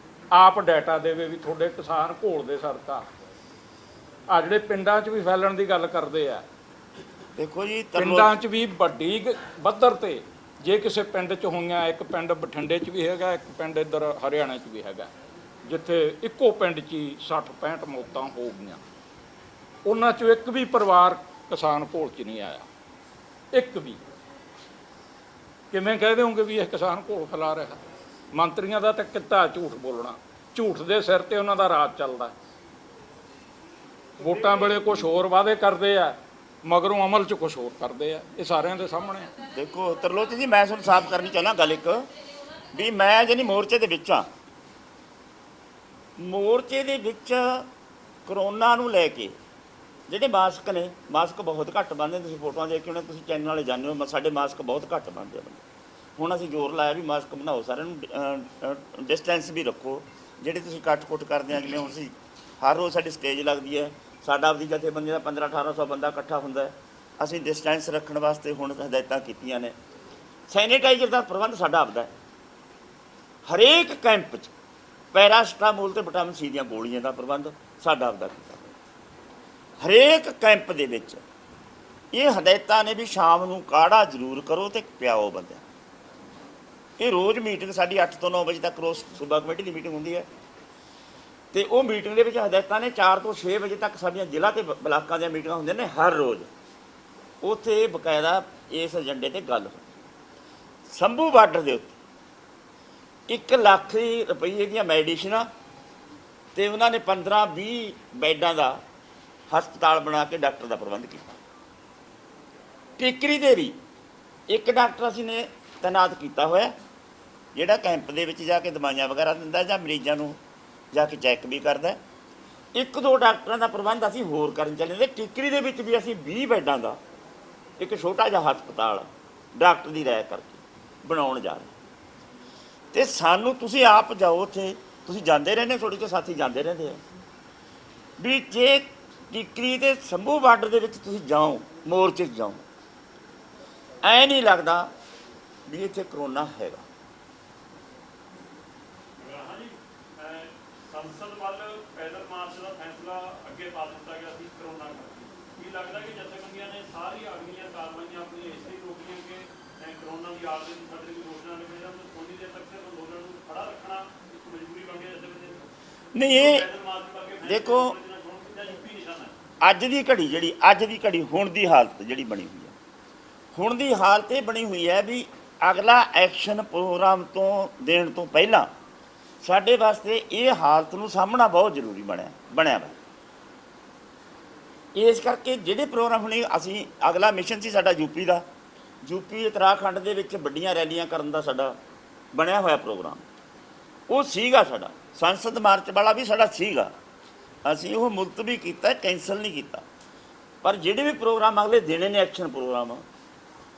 ਆਪ ਡਾਟਾ ਦੇਵੇ ਵੀ ਤੁਹਾਡੇ ਕਿਸਾਨ ਘੋਲਦੇ ਸੜਕਾਂ। ਆ ਜਿਹੜੇ ਪਿੰਡਾਂ 'ਚ ਵੀ ਫੈਲਣ ਦੀ ਗੱਲ ਕਰਦੇ ਆ, ਦੇਖੋ ਜੀ ਪਿੰਡਾਂ 'ਚ ਵੀ ਵੱਡੀ ਪੱਧਰ ਤੇ ਜੇ ਕਿਸੇ ਪਿੰਡ 'ਚ ਹੋਈਆਂ, ਇੱਕ ਪਿੰਡ ਬਠਿੰਡੇ 'ਚ ਵੀ ਹੈਗਾ, ਇੱਕ ਪਿੰਡ ਇੱਧਰ ਹਰਿਆਣਾ 'ਚ ਵੀ ਹੈਗਾ, ਜਿੱਥੇ ਇੱਕੋ ਪਿੰਡ 'ਚ ਹੀ 60-65 ਮੌਤਾਂ ਹੋ ਗਈਆਂ। ਉਹਨਾਂ 'ਚੋਂ ਇੱਕ ਵੀ ਪਰਿਵਾਰ ਕਿਸਾਨ ਘੋਲ 'ਚ ਨਹੀਂ ਆਇਆ, ਇੱਕ ਵੀ। ਕਿਵੇਂ ਕਹਿ ਦਿਓਗੇ ਵੀ ਇਹ ਕਿਸਾਨ ਘੋਲ ਫੈਲਾ ਰਿਹਾ? ਮੰਤਰੀਆਂ ਦਾ ਤਾਂ ਕਿੱਤਾ ਝੂਠ ਬੋਲਣਾ। ਝੂਠ ਦੇ ਸਿਰ ਤੇ ਉਹਨਾਂ ਦਾ ਰਾਜ ਚੱਲਦਾ। ਵੋਟਾਂ ਵੇਲੇ ਕੁਛ ਹੋਰ ਵਾਅਦੇ ਕਰਦੇ ਆ, ਮਗਰੋਂ ਅਮਲ 'ਚ ਕੁਛ ਹੋਰ ਕਰਦੇ ਆ। ਇਹ ਸਾਰਿਆਂ ਦੇ ਸਾਹਮਣੇ ਆ। ਦੇਖੋ ਤਰਲੋਚ ਜੀ, ਮੈਂ ਤੁਹਾਨੂੰ ਸਾਫ਼ ਕਰਨੀ ਚਾਹੁੰਦਾ ਗੱਲ ਇੱਕ, ਵੀ ਮੈਂ ਜਿਹੜੀ ਮੋਰਚੇ ਦੇ ਵਿੱਚ ਆ, ਮੋਰਚੇ ਦੇ ਵਿੱਚ ਕਰੋਨਾ ਨੂੰ ਲੈ ਕੇ ਜਿਹੜੇ ਮਾਸਕ ਨੇ, ਮਾਸਕ ਬਹੁਤ ਘੱਟ ਬਣਦੇ। ਤੁਸੀਂ ਫੋਟੋਆਂ ਦੇਖ ਕੇ ਉਹਨੇ, ਤੁਸੀਂ ਚੈਨਲ ਵਾਲੇ ਜਾਣਦੇ ਹੋ, ਸਾਡੇ ਮਾਸਕ ਬਹੁਤ ਘੱਟ ਬਣਦੇ ਆ। ਹੁਣ ਅਸੀਂ ਜ਼ੋਰ ਲਾਇਆ ਵੀ ਮਾਸਕ ਬਣਾਓ, ਸਾਰਿਆਂ ਨੂੰ ਡਿਸਟੈਂਸ ਵੀ ਰੱਖੋ। ਜਿਹੜੇ ਤੁਸੀਂ ਕੱਟ-ਕੁੱਟ ਕਰਦੇ ਆ, ਜਿਵੇਂ ਹੁਣ ਅਸੀਂ ਹਰ ਰੋਜ਼ ਸਾਡੀ ਸਟੇਜ ਲੱਗਦੀ ਹੈ, ਸਾਡਾ ਆਪਦੀ ਜਥੇਬੰਦੀ ਦਾ 1500-1800 ਬੰਦਾ ਇਕੱਠਾ ਹੁੰਦਾ ਹੈ। ਅਸੀਂ ਡਿਸਟੈਂਸ ਰੱਖਣ ਵਾਸਤੇ ਹੁਣ ਹਦਾਇਤਾਂ ਕੀਤੀਆਂ ਨੇ। ਸੈਨੀਟਾਈਜ਼ਰ ਦਾ ਪ੍ਰਬੰਧ ਸਾਡਾ ਆਪਦਾ ਹੈ। ਹਰੇਕ ਕੈਂਪ 'ਚ ਪੈਰਾਸਟਾਮੋਲ ਤੇ ਵਿਟਾਮਿਨ ਸੀ ਦੀਆਂ ਗੋਲੀਆਂ ਦਾ ਪ੍ਰਬੰਧ ਸਾਡਾ ਆਪਦਾ ਕੀਤਾ। ਹਰੇਕ ਕੈਂਪ ਦੇ ਵਿੱਚ ਇਹ ਹਦਾਇਤਾਂ ਨੇ ਵੀ ਸ਼ਾਮ ਨੂੰ ਕਾੜਾ ਜ਼ਰੂਰ ਕਰੋ ਤੇ ਪਿਆਓ ਬੰਦਿਆਂ। ਇਹ ਰੋਜ਼ ਮੀਟਿੰਗ ਸਾਡੀ 8 ਤੋਂ 9 ਵਜੇ ਤੱਕ ਰੋਜ਼ ਸੂਬਾ ਕਮੇਟੀ ਦੀ ਮੀਟਿੰਗ ਹੁੰਦੀ ਹੈ, ਤੇ ਉਹ ਮੀਟਿੰਗ ਦੇ ਵਿੱਚ ਹਦਾਇਤਾਂ ਨੇ 4 ਤੋਂ 6 ਵਜੇ ਤੱਕ ਸਾਡੀਆਂ ਜ਼ਿਲ੍ਹਾ ਤੇ ਬਲਾਕਾਂ ਦੀਆਂ ਮੀਟਿੰਗਾਂ ਹੁੰਦੀਆਂ ਨੇ ਹਰ ਰੋਜ਼। ਉੱਥੇ ਬਕਾਇਦਾ ਇਸ ਏਜੰਡੇ ਤੇ ਗੱਲ ਹੋਈ। ਸੰਭੂ ਬਾਰਡਰ ਦੇ ਉੱਤੇ 1 ਲੱਖ ਰੁਪਏ ਦੀਆਂ ਮੈਡੀਸਨਾਂ ਤੇ ਉਹਨਾਂ ਨੇ 15-20 ਬੈੱਡਾਂ ਦਾ ਹਸਪਤਾਲ ਬਣਾ ਕੇ ਡਾਕਟਰ ਦਾ ਪ੍ਰਬੰਧ ਕੀਤਾ। ਟਿੱਕਰੀ ਦੇ ਵੀ ਇੱਕ ਡਾਕਟਰ ਅਸੀਂ ਨੇ ਤੈਨਾਤ ਕੀਤਾ ਹੋਇਆ, ਜਿਹੜਾ ਕੈਂਪ ਦੇ ਵਿੱਚ ਜਾ ਕੇ ਦਵਾਈਆਂ ਵਗੈਰਾ ਦਿੰਦਾ ਜਾਂ ਮਰੀਜ਼ਾਂ ਨੂੰ ਜਾ ਕੇ ਚੈੱਕ ਵੀ ਕਰਦਾ। 1-2 ਡਾਕਟਰਾਂ ਦਾ ਪ੍ਰਬੰਧ ਅਸੀਂ ਹੋਰ ਕਰਨ ਚੱਲੇ ਨੇ। ਟਿੱਕਰੀ ਦੇ ਵਿੱਚ ਵੀ ਅਸੀਂ 20 ਬੈੱਡਾਂ ਦਾ ਇੱਕ ਛੋਟਾ ਜਿਹਾ ਹਸਪਤਾਲ ਡਾਕਟਰ ਦੀ ਰਾਏ ਕਰਕੇ ਬਣਾਉਣ ਜਾ ਰਹੇ। ਤੇ ਸਾਨੂੰ ਤੁਸੀਂ ਆਪ ਜਾਓ ਉੱਥੇ, ਤੁਸੀਂ ਜਾਂਦੇ ਰਹਿੰਦੇ, ਤੁਹਾਡੇ ਤੋਂ ਸਾਥੀ ਜਾਂਦੇ ਰਹਿੰਦੇ ਆ, ਵੀ ਜੇ ਟਿੱਕਰੀ ਤੇ ਸੰਭੂ ਬਾਰਡਰ ਦੇ ਵਿੱਚ ਤੁਸੀਂ ਜਾਓ, ਮੋਰਚੇ 'ਚ ਜਾਓ, ਐ ਨਹੀਂ ਲੱਗਦਾ ਵੀ ਇੱਥੇ ਕਰੋਨਾ ਹੈਗਾ। ਸੰਸਦ ਵੱਲ ਪੈਦਲ ਮਾਰਚ ਦਾ ਫੈਸਲਾ ਅੱਗੇ ਪਾ ਦਿੱਤਾ ਗਿਆ ਸੀ ਕਰੋਨਾ ਕਰਕੇ। ਕੀ ਲੱਗਦਾ ਕਿ ਜਥੇਬੰਦੀਆਂ ਨੇ ਸਾਰੀਆਂ ਅਗਲੀਆਂ ਕਾਰਵਾਈਆਂ ਆਪਣੀਆਂ ਇਸ ਲਈ ਰੋਕੀਆਂ ਕਿ ਕਰੋਨਾ ਦੀ ਆੜ ਦੇ ਵਿੱਚ ਸਾਡੇ ਦੀ ਘੋਸ਼ਣਾ ਨਹੀਂ ਹੋਈ, ਤਾਂ ਥੋੜੀ ਦੇਰ ਤੱਕ ਸਿਰਫ ਅੰਦੋਲਨ ਨੂੰ ਖੜਾ ਰੱਖਣਾ ਇੱਕ ਮਜਬੂਰੀ ਬਣ ਗਿਆ ਜਥੇਬੰਦੀਆਂ ਦੀ? ਨਹੀਂ, ਇਹ ਪੈਦਲ ਮਾਰਚ ਕਰਕੇ ਦੇਖੋ ਯੂਪੀ ਨਿਸ਼ਾਨਾ ਹੈ। ਅੱਜ ਦੀ ਘੜੀ ਹੁਣ ਦੀ ਹਾਲਤ ਜਿਹੜੀ ਬਣੀ ਹੋਈ ਹੈ, ਹੁਣ ਦੀ ਹਾਲਤ ਇਹ ਬਣੀ ਹੋਈ ਹੈ ਵੀ ਅਗਲਾ ਐਕਸ਼ਨ ਪ੍ਰੋਗਰਾਮ ਤੋਂ ਦੇਣ ਤੋਂ ਪਹਿਲਾਂ ਸਾਡੇ ਵਾਸਤੇ ਇਹ ਹਾਲਤ ਨੂੰ ਸਾਹਮਣਾ ਬਹੁਤ ਜ਼ਰੂਰੀ ਬਣਿਆ ਵਾ। ਇਸ ਕਰਕੇ ਜਿਹੜੇ ਪ੍ਰੋਗਰਾਮ ਹੁਣੇ ਅਸੀਂ, ਅਗਲਾ ਮਿਸ਼ਨ ਸੀ ਸਾਡਾ ਯੂਪੀ ਦਾ, ਯੂਪੀ ਉੱਤਰਾਖੰਡ ਦੇ ਵਿੱਚ ਵੱਡੀਆਂ ਰੈਲੀਆਂ ਕਰਨ ਦਾ ਸਾਡਾ ਬਣਿਆ ਹੋਇਆ ਪ੍ਰੋਗਰਾਮ, ਉਹ ਸੀਗਾ ਸਾਡਾ। ਸੰਸਦ ਮਾਰਚ ਵਾਲਾ ਵੀ ਸਾਡਾ ਸੀਗਾ, ਅਸੀਂ ਉਹ ਮੁਲਤਵੀ ਕੀਤਾ, ਕੈਂਸਲ ਨਹੀਂ ਕੀਤਾ। ਪਰ ਜਿਹੜੇ ਵੀ ਪ੍ਰੋਗਰਾਮ ਅਗਲੇ ਦੇਣੇ ਨੇ ਐਕਸ਼ਨ ਪ੍ਰੋਗਰਾਮ,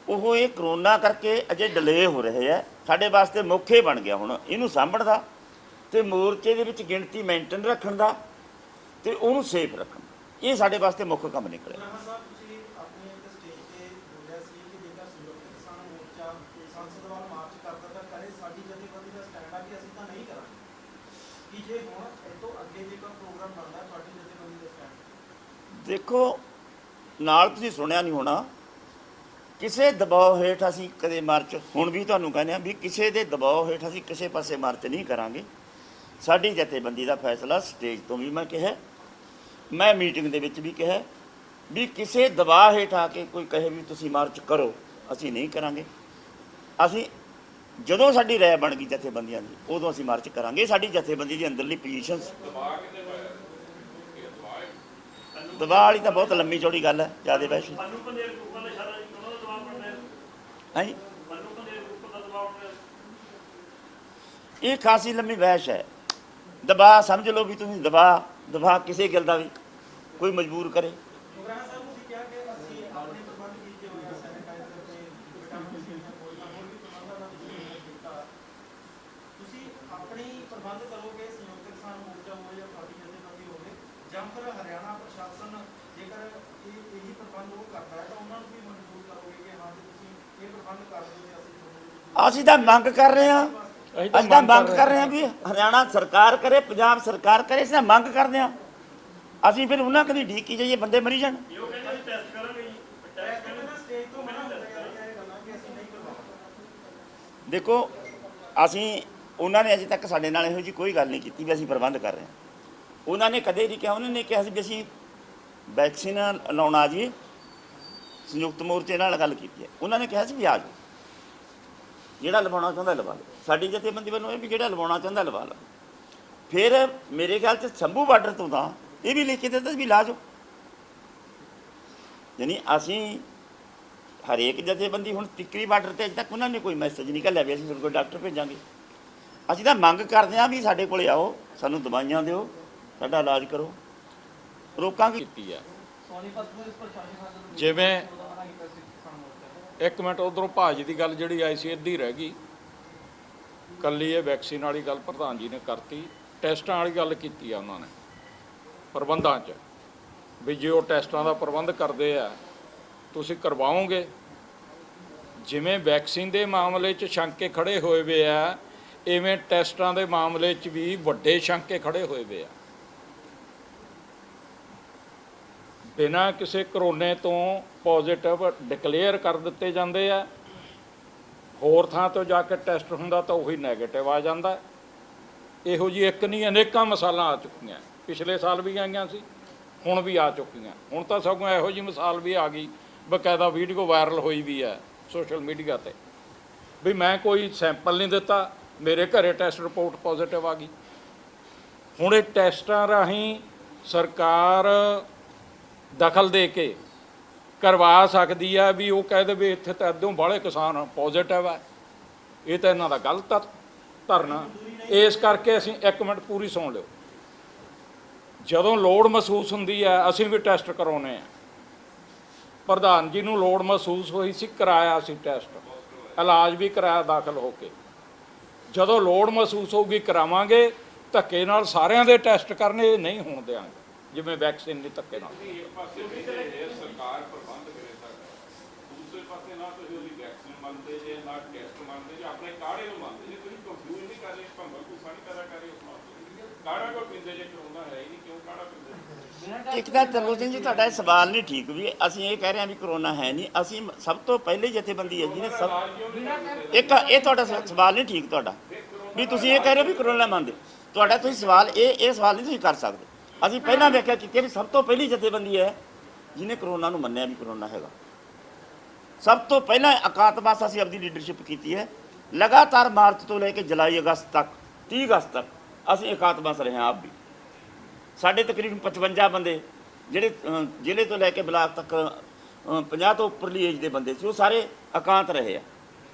ਉਹ ਇਹ ਕਰੋਨਾ ਕਰਕੇ ਅਜੇ ਡਿਲੇ ਹੋ ਰਹੇ ਆ। ਸਾਡੇ ਵਾਸਤੇ ਮੁੱਖ ਬਣ ਗਿਆ ਹੁਣ ਇਹਨੂੰ ਸਾਂਭਣ ਦਾ, ਤੇ ਮੋਰਚੇ ਦੇ ਵਿੱਚ ਗਿਣਤੀ ਮੇਨਟੇਨ ਰੱਖਣ ਦਾ, ਤੇ ਉਹਨੂੰ ਸੇਫ ਰੱਖਣ ਦਾ। ਇਹ ਸਾਡੇ ਵਾਸਤੇ ਮੁੱਖ ਕੰਮ ਨਿਕਲਿਆ। ਤੁਸੀਂ ਆਪਣੀ ਇੱਕ ਸਟੇਜ ਤੇ ਬੋਲਿਆ ਸੀ ਕਿ ਜੇਕਰ ਸੰਯੁਕਤ ਕਿਸਾਨ ਮੋਰਚਾ ਸੰਸਦ ਵੱਲ ਮਾਰਚ ਕਰਦਾ ਤਾਂ ਕਰੇ ਸਾਡੀ ਜਥੇਬੰਦੀ ਦਾ ਸਟੈਂਡ ਆ ਕਿ ਅਸੀਂ ਤਾਂ ਨਹੀਂ ਕਰਾਂਗੇ। ਕਿ ਜੇ ਹੁਣ ਇਹ ਤੋਂ ਅੱਗੇ ਜੇਕਰ ਪ੍ਰੋਗਰਾਮ ਬਣਦਾ ਤੁਹਾਡੀ ਜਥੇਬੰਦੀ ਦਾ ਸਟੈਂਡ? ਦੇਖੋ, ਨਾਲ ਤੁਸੀਂ ਸੁਣਿਆ ਨਹੀਂ ਹੋਣਾ, ਕਿਸੇ ਦਬਾਅ ਹੇਠ ਅਸੀਂ ਕਦੇ ਮਾਰਚ, ਹੁਣ ਵੀ ਤੁਹਾਨੂੰ ਕਹਿੰਦੇ ਹਾਂ ਵੀ ਕਿਸੇ ਦੇ ਦਬਾਅ ਹੇਠ ਅਸੀਂ ਕਿਸੇ ਪਾਸੇ ਮਾਰਚ ਨਹੀਂ ਕਰਾਂਗੇ। ਸਾਡੀ ਜਥੇਬੰਦੀ ਦਾ ਫੈਸਲਾ, ਸਟੇਜ ਤੋਂ ਵੀ ਮੈਂ ਕਿਹਾ, ਮੈਂ ਮੀਟਿੰਗ ਦੇ ਵਿੱਚ ਵੀ ਕਿਹਾ, ਵੀ ਕਿਸੇ ਦਬਾਅ ਹੇਠ ਆ ਕੇ ਕੋਈ ਕਹੇ ਵੀ ਤੁਸੀਂ ਮਾਰਚ ਕਰੋ, ਅਸੀਂ ਨਹੀਂ ਕਰਾਂਗੇ। ਅਸੀਂ ਜਦੋਂ ਸਾਡੀ ਰਾਏ ਬਣ ਗਈ ਜਥੇਬੰਦੀਆਂ ਦੀ, ਉਦੋਂ ਅਸੀਂ ਮਾਰਚ ਕਰਾਂਗੇ। ਸਾਡੀ ਜਥੇਬੰਦੀ ਦੀ ਅੰਦਰਲੀ ਪੋਜੀਸ਼ਨਸ ਦਬਾਅ ਵਾਲੀ ਤਾਂ ਬਹੁਤ ਲੰਮੀ ਚੌੜੀ ਗੱਲ ਹੈ, ਜ਼ਿਆਦਾ ਬਹਿਸ ਨਹੀਂ। ਸਾਨੂੰ ਪੰਦੇ ਗਰੁੱਪਾਂ ਦਾ ਇਸ਼ਾਰਾ ਜੀ, ਉਹਨਾਂ ਦਾ ਦਬਾਅ ਬਣ ਰਿਹਾ ਹਾਂਜੀ, ਸਾਨੂੰ ਪੰਦੇ ਗਰੁੱਪ ਦਾ ਦਬਾਅ ਬਣ ਰਿਹਾ। ਇਹ ਖਾਸੀ ਲੰਮੀ ਬਹਿਸ ਹੈ। ਦਬਾਅ ਸਮਝ ਲਓ ਵੀ ਤੁਸੀਂ ਦਬਾਅ ਕਿਸੇ ਗੱਲ ਦਾ ਵੀ ਕੋਈ ਮਜਬੂਰ ਕਰੇ। ਗੁਰਨਾਮ ਸਾਹਿਬ ਤੁਸੀਂ ਕਿਹਾ ਕਿ ਅਸੀਂ ਆਪਣੇ ਪ੍ਰਬੰਧ ਕੀਤੇ ਹੋਏ ਆ, ਸੈਨੀਟਾਈਜ਼ਰ ਤੇ ਵਿਟਾਮਿਨ ਸੀ ਦੀਆਂ ਬੋਤਲਾਂ, ਹੋਰ ਵੀ ਪ੍ਰਬੰਧਾਂ ਦਾ ਤੁਸੀਂ ਕੀਤਾ। ਤੁਸੀਂ ਆਪਣੇ ਹੀ ਪ੍ਰਬੰਧ ਕਰੋਗੇ, ਸੰਯੁਕਤ ਕਿਸਾਨ ਮੋਰਚਾ ਹੋਵੇ ਜਾਂ ਪਾਰਟੀ ਜਥੇਬੰਦੀ ਹੋਵੇ, ਜਾਂ ਫਿਰ ਹਰਿਆਣਾ ਪ੍ਰਸ਼ਾਸਨ ਜੇਕਰ ਇਹੀ ਪ੍ਰਬੰਧ ਉਹ ਕਰਦਾ ਹੈ ਤਾਂ ਉਹਨਾਂ ਨੂੰ ਵੀ ਮਜਬੂਰ ਕਰੋਗੇ ਕਿ ਹਾਂ ਜੀ ਤੁਸੀਂ ਇਹ ਪ੍ਰਬੰਧ ਕਰ ਦਿਓ ਤੇ ਅਸੀਂ ਤੁਹਾਨੂੰ। ਅਸੀਂ ਤਾਂ ਮੰਗ ਕਰ ਰਹੇ ਹਾਂ, ਅਸੀਂ ਤਾਂ ਮੰਗ ਕਰ ਰਹੇ ਹਾਂ ਵੀ ਹਰਿਆਣਾ ਸਰਕਾਰ ਕਰੇ, ਪੰਜਾਬ ਸਰਕਾਰ ਕਰੇ, ਅਸੀਂ ਤਾਂ ਮੰਗ ਕਰਦੇ ਹਾਂ। ਅਸੀਂ ਫਿਰ ਉਹਨਾਂ ਕਦੀ ਢੀਕ ਕੀ ਜਾਈਏ, ਬੰਦੇ ਮਰੀ ਜਾਣ। ਇਹ ਉਹ ਕਹਿੰਦੇ ਅਸੀਂ ਟੈਸਟ ਕਰਾਂਗੇ ਜੀ, ਟੈਸਟ ਕਰਨਾ ਸਟੇਜ ਤੋਂ ਮਨਾ ਹੁੰਦਾ ਹੈ ਇਹ ਗੱਲਾਂ ਕਿ ਅਸੀਂ ਨਹੀਂ ਕਰਵਾਉਂਦੇ। ਦੇਖੋ ਅਸੀਂ ਉਹਨਾਂ ਨੇ ਅਜੇ ਤੱਕ ਸਾਡੇ ਨਾਲ ਇਹੋ ਜਿਹੀ ਕੋਈ ਗੱਲ ਨਹੀਂ ਕੀਤੀ ਵੀ ਅਸੀਂ ਪ੍ਰਬੰਧ ਕਰ ਰਹੇ ਹਾਂ। ਉਹਨਾਂ ਨੇ ਕਦੇ ਨਹੀਂ ਕਿਹਾ, ਉਹਨਾਂ ਨੇ ਕਿਹਾ ਸੀ ਵੀ ਅਸੀਂ ਵੈਕਸੀਨ ਲਾਉਣ ਆ ਜਾਈਏ, ਸੰਯੁਕਤ ਮੋਰਚੇ ਨਾਲ ਗੱਲ ਕੀਤੀ ਹੈ। ਉਹਨਾਂ ਨੇ ਕਿਹਾ ਸੀ ਵੀ ਆ ਜਾਓ, ਜਿਹੜਾ ਲਵਾਉਣਾ ਚਾਹੁੰਦਾ ਲਵਾ ਲਓ। ਸਾਡੀ ਜਥੇਬੰਦੀ ਵੱਲੋਂ ਇਹ ਵੀ ਜਿਹੜਾ ਲਵਾਉਣਾ ਚਾਹੁੰਦਾ ਲਵਾ ਲਓ। ਫਿਰ ਮੇਰੇ ਖਿਆਲ 'ਚ ਸ਼ੰਭੂ ਬਾਰਡਰ ਤੋਂ ਤਾਂ ਇਹ ਵੀ ਲਿਖ ਕੇ ਦਿੱਤਾ ਵੀ ਲਾ ਜਾਓ। ਯਾਨੀ ਅਸੀਂ ਹਰੇਕ ਜਥੇਬੰਦੀ ਹੁਣ ਤਿੱਕਰੀ ਬਾਰਡਰ 'ਤੇ ਅਜੇ ਤੱਕ ਉਹਨਾਂ ਨੇ ਕੋਈ ਮੈਸੇਜ ਨਹੀਂ ਘੱਲਿਆ ਵੀ ਅਸੀਂ ਤੁਹਾਡੇ ਕੋਲ ਡਾਕਟਰ ਭੇਜਾਂਗੇ। ਅਸੀਂ ਤਾਂ ਮੰਗ ਕਰਦੇ ਹਾਂ ਵੀ ਸਾਡੇ ਕੋਲੇ ਆਓ, ਸਾਨੂੰ ਦਵਾਈਆਂ ਦਿਓ, ਸਾਡਾ ਇਲਾਜ ਕਰੋ। ਰੋਕਾਂਗੇ ਕੀਤੀ ਆ। ਜਿਵੇਂ ਇੱਕ ਮਿੰਟ ਉਧਰੋਂ ਭਾਜੀ ਦੀ ਗੱਲ ਜਿਹੜੀ ਆਈ ਸੀ ਅੱਧੀ ਰਹਿ ਗਈ, ਕੱਲੀ ਇਹ ਵੈਕਸੀਨ ਵਾਲੀ ਗੱਲ ਪ੍ਰਧਾਨ ਜੀ ਨੇ ਕਰਤੀ। ਟੈਸਟਾਂ ਵਾਲੀ ਗੱਲ ਕੀਤੀ ਆ ਉਹਨਾਂ ਨੇ ਪ੍ਰਬੰਧਾਂ 'ਚ ਵੀ ਜੇ ਉਹ ਟੈਸਟਾਂ ਦਾ ਪ੍ਰਬੰਧ ਕਰਦੇ ਆ ਤੁਸੀਂ ਕਰਵਾਓਗੇ। ਜਿਵੇਂ ਵੈਕਸੀਨ ਦੇ ਮਾਮਲੇ 'ਚ ਸ਼ੰਕੇ ਖੜੇ ਹੋਏ ਵੇ ਆ, ਇਵੇਂ ਟੈਸਟਾਂ ਦੇ ਮਾਮਲੇ 'ਚ ਵੀ ਵੱਡੇ ਸ਼ੰਕੇ ਖੜੇ ਹੋਏ ਵੇ ਆ। ਬਿਨਾਂ ਕਿਸੇ ਕਰੋਨੇ ਤੋਂ ਪੋਜ਼ਿਟਿਵ ਡਿਕਲੇਅਰ ਕਰ ਦਿੱਤੇ ਜਾਂਦੇ ਆ, ਹੋਰ ਥਾਂ ਤੋਂ ਜਾ ਕੇ ਟੈਸਟ ਹੁੰਦਾ ਤਾਂ ਉਹੀ ਨੈਗੇਟਿਵ ਆ ਜਾਂਦਾ। ਇਹੋ ਜਿਹੀ ਇੱਕ ਨਹੀਂ ਅਨੇਕਾਂ ਮਿਸਾਲਾਂ ਆ ਚੁੱਕੀਆਂ, ਪਿਛਲੇ ਸਾਲ ਵੀ ਆਈਆਂ ਸੀ, ਹੁਣ ਵੀ ਆ ਚੁੱਕੀਆਂ। ਹੁਣ ਤਾਂ ਸਗੋਂ ਇਹੋ ਜਿਹੀ ਮਿਸਾਲ ਵੀ ਆ ਗਈ, ਬਕਾਇਦਾ ਵੀਡੀਓ ਵਾਇਰਲ ਹੋਈ ਵੀ ਹੈ ਸੋਸ਼ਲ ਮੀਡੀਆ 'ਤੇ, ਵੀ ਮੈਂ ਕੋਈ ਸੈਂਪਲ ਨਹੀਂ ਦਿੱਤਾ, ਮੇਰੇ ਘਰੇ ਟੈਸਟ ਰਿਪੋਰਟ ਪੋਜ਼ਿਟਿਵ ਆ ਗਈ। ਹੁਣ ਇਹ ਟੈਸਟਾਂ ਰਾਹੀਂ ਸਰਕਾਰ ਦਖਲ ਦੇ ਕੇ ਕਰਵਾ ਸਕਦੀ ਆ ਵੀ ਉਹ ਕਹਿ ਦੇਵੇ ਇੱਥੇ ਤਾਂ ਅੱਧੋਂ ਬਾਹਲੇ ਕਿਸਾਨ ਪੋਜ਼ਿਟਿਵ ਆ। ਇਹ ਤਾਂ ਇਹਨਾਂ ਦਾ ਗਲਤ ਧਰਨਾ। ਇਸ ਕਰਕੇ ਅਸੀਂ ਇੱਕ ਮਿੰਟ ਪੂਰੀ ਸੁਣ ਲਿਓ। ਜਦੋਂ ਲੋੜ ਮਹਿਸੂਸ ਹੁੰਦੀ ਹੈ ਅਸੀਂ ਵੀ ਟੈਸਟ ਕਰਾਉਂਦੇ ਹਾਂ। ਪ੍ਰਧਾਨ ਜੀ ਨੂੰ ਲੋੜ ਮਹਿਸੂਸ ਹੋਈ ਸੀ, ਕਰਾਇਆ ਸੀ ਟੈਸਟ, ਇਲਾਜ ਵੀ ਕਰਾਇਆ ਦਾਖਲ ਹੋ ਕੇ। ਜਦੋਂ ਲੋੜ ਮਹਿਸੂਸ ਹੋਊਗੀ ਕਰਾਵਾਂਗੇ। ਧੱਕੇ ਨਾਲ ਸਾਰਿਆਂ ਦੇ ਟੈਸਟ ਕਰਨੇ ਨਹੀਂ ਹੋਣ ਦਿਆਂਗੇ, ਜਿਵੇਂ ਵੈਕਸੀਨ ਨਹੀਂ ਧੱਕੇ ਨਾਲ। ਇੱਕ ਪਾਸੇ ਜੇ ਸਰਕਾਰ ਪ੍ਰਬੰਧ ਕਰੇ ਤਾਂ ਦੂਸਰੇ ਪਾਸੇ ਨਾ ਤੁਸੀਂ ਉਹਦੀ ਵੈਕਸੀਨ ਮੰਨਦੇ ਜੇ, ਨਾ ਟੈਸਟ ਮੰਨਦੇ ਜੇ, ਆਪਣੇ ਕਾੜੇ ਨੂੰ ਮੰਨਦੇ ਜੇ। ਤੁਸੀਂ ਕੰਫਿਊਜ਼ ਨਹੀਂ ਕਰ ਰਹੇ, ਭੰਬਲ ਕੋ ਸਾਰੀ ਪੈਦਾ ਕਰ ਰਹੇ ਹੋ। ਕਾੜਾ ਕੋ ਪੀਂਦੇ ਜੇ ਕਰੋਨਾ ਹੈ ਹੀ ਨਹੀਂ, ਕਿਉਂ ਕਾੜਾ ਪੀਂਦੇ? ਇੱਕ ਤਾਂ ਤਰਲੋਚਨ ਸਿੰਘ ਜੀ ਤੁਹਾਡਾ ਇਹ ਸਵਾਲ ਨਹੀਂ ਠੀਕ ਵੀ ਅਸੀਂ ਇਹ ਕਹਿ ਰਹੇ ਹਾਂ ਵੀ ਕਰੋਨਾ ਹੈ ਨਹੀਂ। ਅਸੀਂ ਸਭ ਤੋਂ ਪਹਿਲੇ ਜਥੇਬੰਦੀ ਹੈ ਜਿਹਨੇ ਇੱਕ ਇਹ ਤੁਹਾਡਾ ਸਵਾਲ ਨਹੀਂ ਠੀਕ ਤੁਹਾਡਾ ਵੀ ਤੁਸੀਂ ਇਹ ਕਹਿ ਰਹੇ ਹੋ ਵੀ ਕਰੋਨਾ ਮੰਨਦੇ। ਤੁਹਾਡਾ ਤੁਸੀਂ ਸਵਾਲ ਇਹ ਸਵਾਲ ਨਹੀਂ ਤੁਸੀਂ ਕਰ ਸਕਦੇ। ਅਸੀਂ ਪਹਿਲਾਂ ਵੇਖਿਆ ਕੀਤੀ ਵੀ ਸਭ ਤੋਂ ਪਹਿਲੀ ਜਥੇਬੰਦੀ ਹੈ ਜਿਹਨੇ ਕਰੋਨਾ ਨੂੰ ਮੰਨਿਆ ਵੀ ਕਰੋਨਾ ਹੈਗਾ। ਸਭ ਤੋਂ ਪਹਿਲਾਂ ਇਕਾਤਵਾਸ ਅਸੀਂ ਆਪਣੀ ਲੀਡਰਸ਼ਿਪ ਕੀਤੀ ਹੈ। ਲਗਾਤਾਰ ਮਾਰਚ ਤੋਂ ਲੈ ਕੇ ਜੁਲਾਈ ਅਗਸਤ ਤੱਕ 30 ਅਗਸਤ ਤੱਕ ਅਸੀਂ ਇਕਾਤਵਾਸ ਰਹੇ ਹਾਂ। ਆਪ ਵੀ ਸਾਡੇ ਤਕਰੀਬਨ 55 ਬੰਦੇ ਜਿਹੜੇ ਜ਼ਿਲ੍ਹੇ ਤੋਂ ਲੈ ਕੇ ਬਲਾਕ ਤੱਕ 50 ਤੋਂ ਉੱਪਰਲੀ ਏਜ ਦੇ ਬੰਦੇ ਸੀ, ਉਹ ਸਾਰੇ ਇਕਾਂਤ ਰਹੇ ਆ।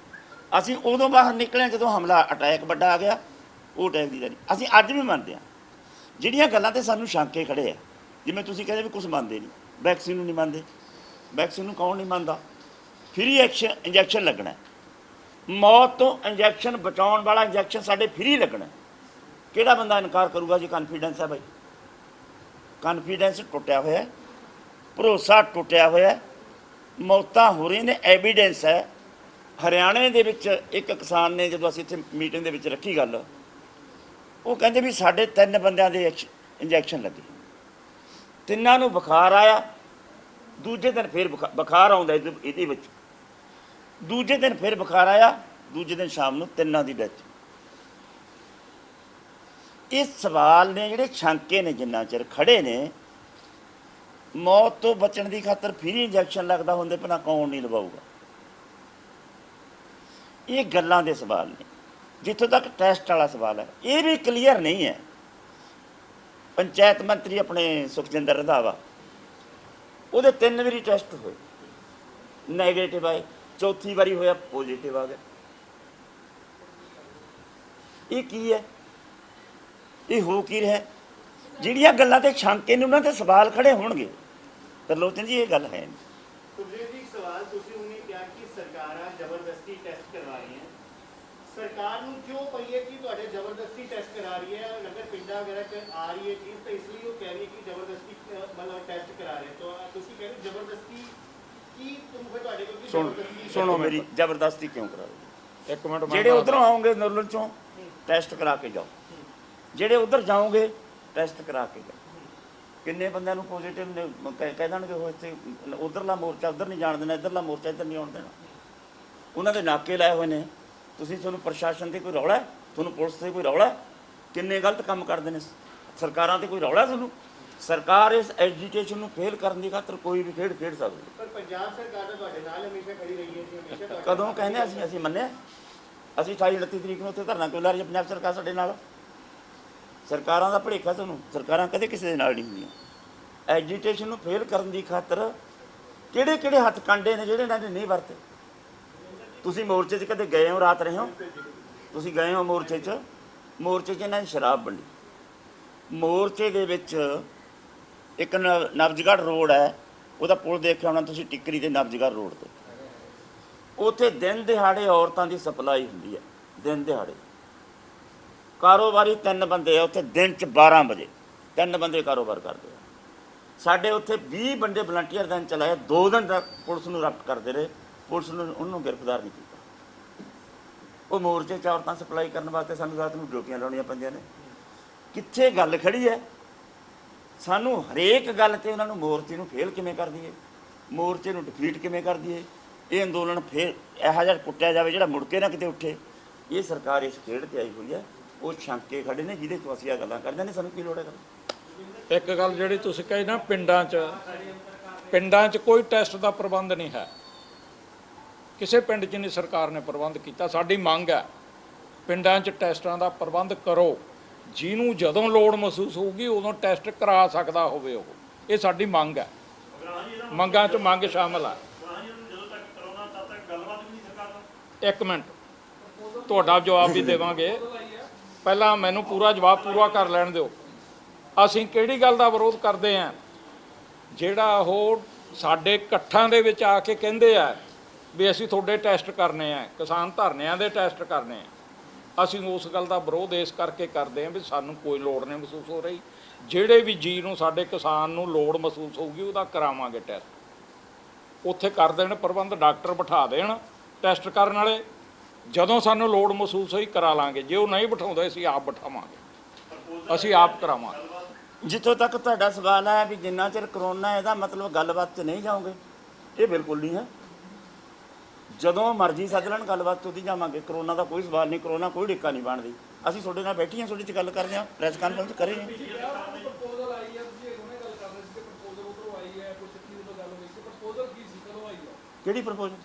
ਅਸੀਂ ਉਦੋਂ ਬਾਹਰ ਨਿਕਲੇ ਜਦੋਂ ਹਮਲਾ ਅਟੈਕ ਵੱਡਾ ਆ ਗਿਆ। ਉਹ ਅਟੈਕ ਦੀ ਜਾਰੀ ਅਸੀਂ ਅੱਜ ਵੀ ਮੰਨਦੇ ਹਾਂ। ਜਿਹੜੀਆਂ ਗੱਲਾਂ ਤੇ ਸਾਨੂੰ ਸ਼ੰਕੇ ਖੜੇ ਆ, ਜਿਵੇਂ ਤੁਸੀਂ ਕਹਿੰਦੇ ਵੀ ਕੁਝ ਮੰਨਦੇ ਨਹੀਂ, ਵੈਕਸੀਨ ਨੂੰ ਨਹੀਂ ਮੰਨਦੇ। ਵੈਕਸੀਨ ਨੂੰ ਕੌਣ ਨਹੀਂ ਮੰਨਦਾ? ਫ੍ਰੀ ਇੰਜੈਕਸ਼ਨ ਲੱਗਣਾ, ਮੌਤ ਤੋਂ ਇੰਜੈਕਸ਼ਨ ਬਚਾਉਣ ਵਾਲਾ ਇੰਜੈਕਸ਼ਨ ਸਾਡੇ ਫ੍ਰੀ ਲੱਗਣਾ। ਕਿਹੜਾ ਬੰਦਾ ਇਨਕਾਰ ਕਰੂਗਾ ਜੇ ਕੌਨਫੀਡੈਂਸ ਹੈ? ਬਾਈ ਕੌਨਫੀਡੈਂਸ ਟੁੱਟਿਆ ਹੋਇਆ, ਭਰੋਸਾ ਟੁੱਟਿਆ ਹੋਇਆ, ਮੌਤਾਂ ਹੋ ਰਹੀਆਂ ਨੇ, ਐਵੀਡੈਂਸ ਹੈ। ਹਰਿਆਣੇ ਦੇ ਵਿੱਚ ਇੱਕ ਕਿਸਾਨ ਨੇ ਜਦੋਂ ਅਸੀਂ ਇੱਥੇ ਮੀਟਿੰਗ ਦੇ ਵਿੱਚ ਰੱਖੀ ਗੱਲ, ਉਹ ਕਹਿੰਦੇ ਵੀ ਸਾਡੇ 3 ਬੰਦਿਆਂ ਦੇ ਇੰਜੈਕਸ਼ਨ ਲੱਗੇ, ਤਿੰਨਾਂ ਨੂੰ ਬੁਖਾਰ ਆਇਆ। ਦੂਜੇ ਦਿਨ ਫਿਰ ਬੁਖਾਰ ਆਉਂਦਾ ਇਹਦੇ ਵਿੱਚ, ਦੂਜੇ ਦਿਨ ਫਿਰ ਬੁਖਾਰ ਆਇਆ, ਦੂਜੇ ਦਿਨ ਸ਼ਾਮ ਨੂੰ ਤਿੰਨਾਂ ਦੀ ਡੈਥ। ਇਹ ਸਵਾਲ ਨੇ ਜਿਹੜੇ ਸ਼ੰਕੇ ਨੇ ਜਿੰਨਾ ਚਿਰ ਖੜੇ ਨੇ, ਮੌਤ ਤੋਂ ਬਚਣ ਦੀ ਖਾਤਰ ਫ੍ਰੀ ਇੰਜੈਕਸ਼ਨ ਲੱਗਦਾ ਹੁੰਦੇ ਭਲਾ ਕੌਣ ਨਹੀਂ ਲਵਾਊਗਾ? ਇਹ ਗੱਲਾਂ ਦੇ ਸਵਾਲ ਨੇ। ਜਿੱਥੋਂ ਤੱਕ ਟੈਸਟ ਵਾਲਾ ਸਵਾਲ ਹੈ, ਇਹ ਵੀ ਕਲੀਅਰ ਨਹੀਂ ਹੈ। ਪੰਚਾਇਤ ਮੰਤਰੀ ਆਪਣੇ ਸੁਖਜਿੰਦਰ ਰੰਧਾਵਾ ਉਹਦੇ 3 ਵਾਰੀ ਟੈਸਟ ਹੋਏ, ਨੈਗੇਟਿਵ ਆਏ, ਚੌਥੀ ਵਾਰੀ ਹੋਇਆ ਪੋਜ਼ਿਟਿਵ ਆ ਗਿਆ। ਇਹ ਕੀ ਹੈ? ਇਹ ਹੋ ਕੀ ਰਿਹਾ? ਜਿਹੜੀਆਂ ਗੱਲਾਂ ਤੇ ਸ਼ੰਕੇ ਨੇ ਉਹਨਾਂ ਤੇ ਸਵਾਲ ਖੜੇ ਹੋਣਗੇ। ਤਰਲੋਚਨ ਜੀ, ਇਹ ਗੱਲ ਹੈ ਨਹੀਂ। ਸੁਖਦੇਵ ਜੀ, ਸਵਾਲ ਤੁਸੀਂ ਉਹਨੇ ਕਿਹਾ ਕਿ ਸਰਕਾਰਾਂ ਜ਼ਬਰਦਸਤੀ ਟੈਸਟ ਕਰਵਾ ਰਹੀਆਂ। ਸਰਕਾਰ ਨੂੰ ਕਿਉਂ ਪਈ ਹੈ ਕਿ ਤੁਹਾਡੇ ਜ਼ਬਰਦਸਤੀ ਟੈਸਟ ਕਰਾ ਰਹੀ ਹੈ? ਅਗਰ ਪਿੰਡਾਂ ਵਗੈरह 'ਚ ਆ ਰਹੀ ਹੈ ਚੀਜ਼ ਤਾਂ ਇਸ ਲਈ ਉਹ ਕਹਿ ਰਹੀ ਹੈ ਕਿ ਜ਼ਬਰਦਸਤੀ ਮਤਲਬ ਟੈਸਟ ਕਰਾ ਰਹੇ। ਤਾਂ ਤੁਸੀਂ ਕਹਿ ਰਹੇ ਜ਼ਬਰਦਸਤੀ ਕੀ ਤੁਹਾਨੂੰ ਫਿਰ ਤੁਹਾਡੇ ਕੋਲ ਕੀ ਜ਼ਬਰਦਸਤੀ? ਸੁਣੋ ਮੇਰੀ, ਜ਼ਬਰਦਸਤੀ ਕਿਉਂ ਕਰਾ ਰਹੇ? ਇੱਕ ਮਿੰਟ, ਜਿਹੜੇ ਉਧਰੋਂ ਆਓਗੇ ਨਰਲਨ ਚੋਂ, ਟੈਸਟ ਕਰਾ ਕੇ ਜਾਓ। ਜਿਹੜੇ ਉਧਰ ਜਾਓਗੇ, ਟੈਸਟ ਕਰਾ ਕੇ ਜਾਓ। ਕਿੰਨੇ ਬੰਦਿਆਂ ਨੂੰ ਪੋਜ਼ਿਟਿਵ ਨੇ ਕਹਿ ਦੇਣਗੇ ਉਹ ਇੱਥੇ ਉਧਰਲਾ ਮੋਰਚਾ ਉਧਰ ਨਹੀਂ ਜਾਣ ਦੇਣਾ, ਇੱਧਰਲਾ ਮੋਰਚਾ ਇੱਧਰ ਨਹੀਂ ਆਉਣ ਦੇਣਾ। ਉਹਨਾਂ ਦੇ ਨਾਕੇ ਲਾਏ ਹੋਏ ਨੇ। ਤੁਹਾਨੂੰ ਪ੍ਰਸ਼ਾਸਨ 'ਤੇ ਕੋਈ ਰੌਲਾ ਹੈ? ਤੁਹਾਨੂੰ ਪੁਲਿਸ 'ਤੇ ਕੋਈ ਰੌਲਾ ਹੈ? ਕਿੰਨੇ ਗਲਤ ਕੰਮ ਕਰਦੇ ਨੇ ਸਰਕਾਰਾਂ 'ਤੇ ਕੋਈ ਰੌਲਾ ਤੁਹਾਨੂੰ? ਸਰਕਾਰ ਇਸ ਐਜੀਟੇਸ਼ਨ ਨੂੰ ਫੇਲ ਕਰਨ ਦੀ ਖਾਤਰ ਕੋਈ ਵੀ ਖੇਡ ਖੇਡ ਸਕਦੀ। ਪਰ ਪੰਜਾਬ ਸਰਕਾਰ ਤਾਂ ਤੁਹਾਡੇ ਨਾਲ ਹਮੇਸ਼ਾ ਖੜੀ ਰਹੀ ਹੈ ਜੀ, ਹਮੇਸ਼ਾ ਤੁਹਾਡੇ ਕਦੋਂ ਕਹਿੰਦੇ ਅਸੀਂ ਮੰਨਿਆ? ਅਸੀਂ 28-29 ਤਰੀਕ ਨੂੰ ਉੱਥੇ ਧਰਨਾ ਕਿਉਂ ਲਾ ਰਹੀ ਹੈ? ਪੰਜਾਬ ਸਰਕਾਰ ਸਾਡੇ ਨਾਲ। ਸਰਕਾਰਾਂ ਦਾ ਭੁਲੇਖਾ ਤੁਹਾਨੂੰ। ਸਰਕਾਰਾਂ ਕਦੇ ਕਿਸੇ ਦੇ ਨਾਲ ਨਹੀਂ ਹੁੰਦੀਆਂ। ਐਜੀਟੇਸ਼ਨ ਨੂੰ ਫੇਲ ਕਰਨ ਦੀ ਖਾਤਰ ਕਿਹੜੇ ਕਿਹੜੇ ਹੱਥ ਕੰਡੇ ਨੇ ਜਿਹੜੇ ਇਹਨਾਂ ਨੇ ਨਹੀਂ ਵਰਤੇ? ਤੁਸੀਂ ਮੋਰਚੇ 'ਚ ਕਦੇ ਗਏ ਹੋ? ਰਾਤ ਰਹੇ ਹੋ? ਤੁਸੀਂ ਗਏ ਹੋ ਮੋਰਚੇ 'ਚ? ਮੋਰਚੇ 'ਚ ਇਹਨਾਂ ਨੇ ਸ਼ਰਾਬ ਵੰਡੀ। ਮੋਰਚੇ ਦੇ ਵਿੱਚ ਇੱਕ ਨਬਜਗੜ੍ਹ ਰੋਡ ਹੈ, ਉਹਦਾ ਪੁਲ ਦੇਖਿਆ ਹੋਣਾ ਤੁਸੀਂ, ਟਿੱਕਰੀ ਦੇ ਨਬਜਗੜ੍ਹ ਰੋਡ 'ਤੇ। ਉੱਥੇ ਦਿਨ ਦਿਹਾੜੇ ਔਰਤਾਂ ਦੀ ਸਪਲਾਈ ਹੁੰਦੀ ਹੈ। ਦਿਨ ਦਿਹਾੜੇ ਕਾਰੋਬਾਰੀ 3 ਬੰਦੇ ਆ ਉੱਥੇ, ਦਿਨ 'ਚ 12 ਵਜੇ 3 ਬੰਦੇ ਕਾਰੋਬਾਰ ਕਰਦੇ ਆ। ਸਾਡੇ ਉੱਥੇ 20 ਬੰਦੇ ਵਲੰਟੀਅਰ ਦਿਨ ਚਲਾਏ, 2 ਦਿਨ ਤੱਕ ਪੁਲਿਸ ਨੂੰ ਰਫਟ ਕਰਦੇ ਰਹੇ। ਪੁਲਿਸ ਨੂੰ ਉਹਨੂੰ ਗ੍ਰਿਫਤਾਰ ਨਹੀਂ ਕੀਤਾ। ਉਹ ਮੋਰਚੇ 'ਚ ਔਰਤਾਂ ਸਪਲਾਈ ਕਰਨ ਵਾਸਤੇ ਸਾਨੂੰ ਰਾਤ ਨੂੰ ਡਿਊਟੀਆਂ ਲਾਉਣੀਆਂ ਪੈਂਦੀਆਂ ਨੇ। ਕਿੱਥੇ ਗੱਲ ਖੜੀ ਹੈ? ਸਾਨੂੰ ਹਰੇਕ ਗੱਲ 'ਤੇ ਉਹਨਾਂ ਨੂੰ ਮੋਰਚੇ ਨੂੰ ਫੇਲ ਕਿਵੇਂ ਕਰ ਦਈਏ, ਮੋਰਚੇ ਨੂੰ ਡਿਫੀਟ ਕਿਵੇਂ ਕਰ ਦਈਏ, ਇਹ ਅੰਦੋਲਨ ਫੇਰ ਇਹੋ ਜਿਹਾ ਪੁੱਟਿਆ ਜਾਵੇ ਜਿਹੜਾ ਮੁੜ ਕੇ ਨਾ ਕਿਤੇ ਉੱਠੇ। ਇਹ ਸਰਕਾਰ ਇਸ ਖੇਡ 'ਤੇ ਆਈ ਹੋਈ ਹੈ। ਉਹ ਸ਼ੰਕੇ ਖੜੇ ਨੇ ਜਿਹਦੇ 'ਚ ਅਸੀਂ ਆ ਗੱਲਾਂ ਕਰਦੇ ਨੇ। ਸਾਨੂੰ ਕੀ ਲੋੜ ਹੈ? ਇੱਕ ਗੱਲ ਜਿਹੜੀ ਤੁਸੀਂ ਕਹੀ ਨਾ, ਪਿੰਡਾਂ 'ਚ ਕੋਈ ਟੈਸਟ ਦਾ ਪ੍ਰਬੰਧ ਨਹੀਂ ਹੈ। ਕਿਸੇ ਪਿੰਡ 'ਚ ਨਹੀਂ ਸਰਕਾਰ ਨੇ ਪ੍ਰਬੰਧ ਕੀਤਾ। ਸਾਡੀ ਮੰਗ ਹੈ ਪਿੰਡਾਂ 'ਚ ਟੈਸਟਾਂ ਦਾ ਪ੍ਰਬੰਧ ਕਰੋ। ਜਿਹਨੂੰ ਜਦੋਂ ਲੋੜ ਮਹਿਸੂਸ ਹੋਊਗੀ ਉਦੋਂ ਟੈਸਟ ਕਰਾ ਸਕਦਾ ਹੋਵੇ ਉਹ। ਇਹ ਸਾਡੀ ਮੰਗ ਹੈ। ਮੰਗਾਂ 'ਚ ਮੰਗ ਸ਼ਾਮਲ ਹੈ। ਜਦੋਂ ਤੱਕ ਕਰੋਨਾ ਤਦ ਤੱਕ ਗੱਲਬਾਤ ਵੀ ਨਹੀਂ ਸਰਕਾਰ ਨਾਲ। ਇੱਕ ਮਿੰਟ, ਤੁਹਾਡਾ ਜਵਾਬ ਵੀ ਦੇਵਾਂਗੇ। ਪਹਿਲਾਂ ਮੈਨੂੰ ਪੂਰਾ ਜਵਾਬ ਪੂਰਾ ਕਰ ਲੈਣ ਦਿਓ। ਅਸੀਂ ਕਿਹੜੀ ਗੱਲ ਦਾ ਵਿਰੋਧ ਕਰਦੇ ਹਾਂ? ਜਿਹੜਾ ਉਹ ਸਾਡੇ ਇਕੱਠਾਂ ਦੇ ਵਿੱਚ ਆ ਕੇ ਕਹਿੰਦੇ ਆ ਵੀ ਅਸੀਂ ਤੁਹਾਡੇ ਟੈਸਟ ਕਰਨੇ ਆ, ਕਿਸਾਨ ਧਰਨਿਆਂ ਦੇ ਟੈਸਟ ਕਰਨੇ ਆ। ਅਸੀਂ ਉਸ ਗੱਲ ਦਾ ਵਿਰੋਧ ਇਸ ਕਰਕੇ ਕਰਦੇ ਹਾਂ ਵੀ ਸਾਨੂੰ ਕੋਈ ਲੋੜ ਨਹੀਂ ਮਹਿਸੂਸ ਹੋ ਰਹੀ। ਜਿਹੜੇ ਵੀ ਜੀ ਨੂੰ, ਸਾਡੇ ਕਿਸਾਨ ਨੂੰ ਲੋੜ ਮਹਿਸੂਸ ਹੋਊਗੀ ਉਹਦਾ ਕਰਾਵਾਂਗੇ ਟੈਸਟ। ਉੱਥੇ ਕਰ ਦੇਣ ਪ੍ਰਬੰਧ, ਡਾਕਟਰ ਬਿਠਾ ਦੇਣ ਟੈਸਟ ਕਰਨ ਵਾਲੇ। ਜਦੋਂ ਸਾਨੂੰ ਲੋੜ ਮਹਿਸੂਸ ਹੋਈ ਕਰਾ ਲਾਂਗੇ। ਜੇ ਉਹ ਨਹੀਂ ਬਿਠਾਉਂਦੇ ਅਸੀਂ ਆਪ ਬਿਠਾਵਾਂਗੇ, ਅਸੀਂ ਆਪ ਕਰਾਵਾਂਗੇ। ਜਿੱਥੋਂ ਤੱਕ ਤੁਹਾਡਾ ਸਵਾਲ ਹੈ ਵੀ ਜਿੰਨਾ ਚਿਰ ਕਰੋਨਾ, ਇਹਦਾ ਮਤਲਬ ਗੱਲਬਾਤ 'ਚ ਨਹੀਂ ਜਾਓਗੇ, ਇਹ ਬਿਲਕੁਲ ਨਹੀਂ ਹੈ। ਜਦੋਂ ਮਰਜ਼ੀ ਸੱਦ ਲੈਣ ਗੱਲਬਾਤ 'ਚ ਉਹਦੀ ਜਾਵਾਂਗੇ। ਕਰੋਨਾ ਦਾ ਕੋਈ ਸਵਾਲ ਨਹੀਂ, ਕਰੋਨਾ ਕੋਈ ਢਿੱਕਾ ਨਹੀਂ ਬਣਦੀ। ਅਸੀਂ ਤੁਹਾਡੇ ਨਾਲ ਬੈਠੇ ਹਾਂ, ਤੁਹਾਡੇ 'ਚ ਗੱਲ ਕਰਦੇ ਹਾਂ, ਪ੍ਰੈਸ ਕਾਨਫਰੰਸ ਕਰੇ ਹਾਂ। ਕਿਹੜੀ ਪ੍ਰਪੋਜ਼ਲ?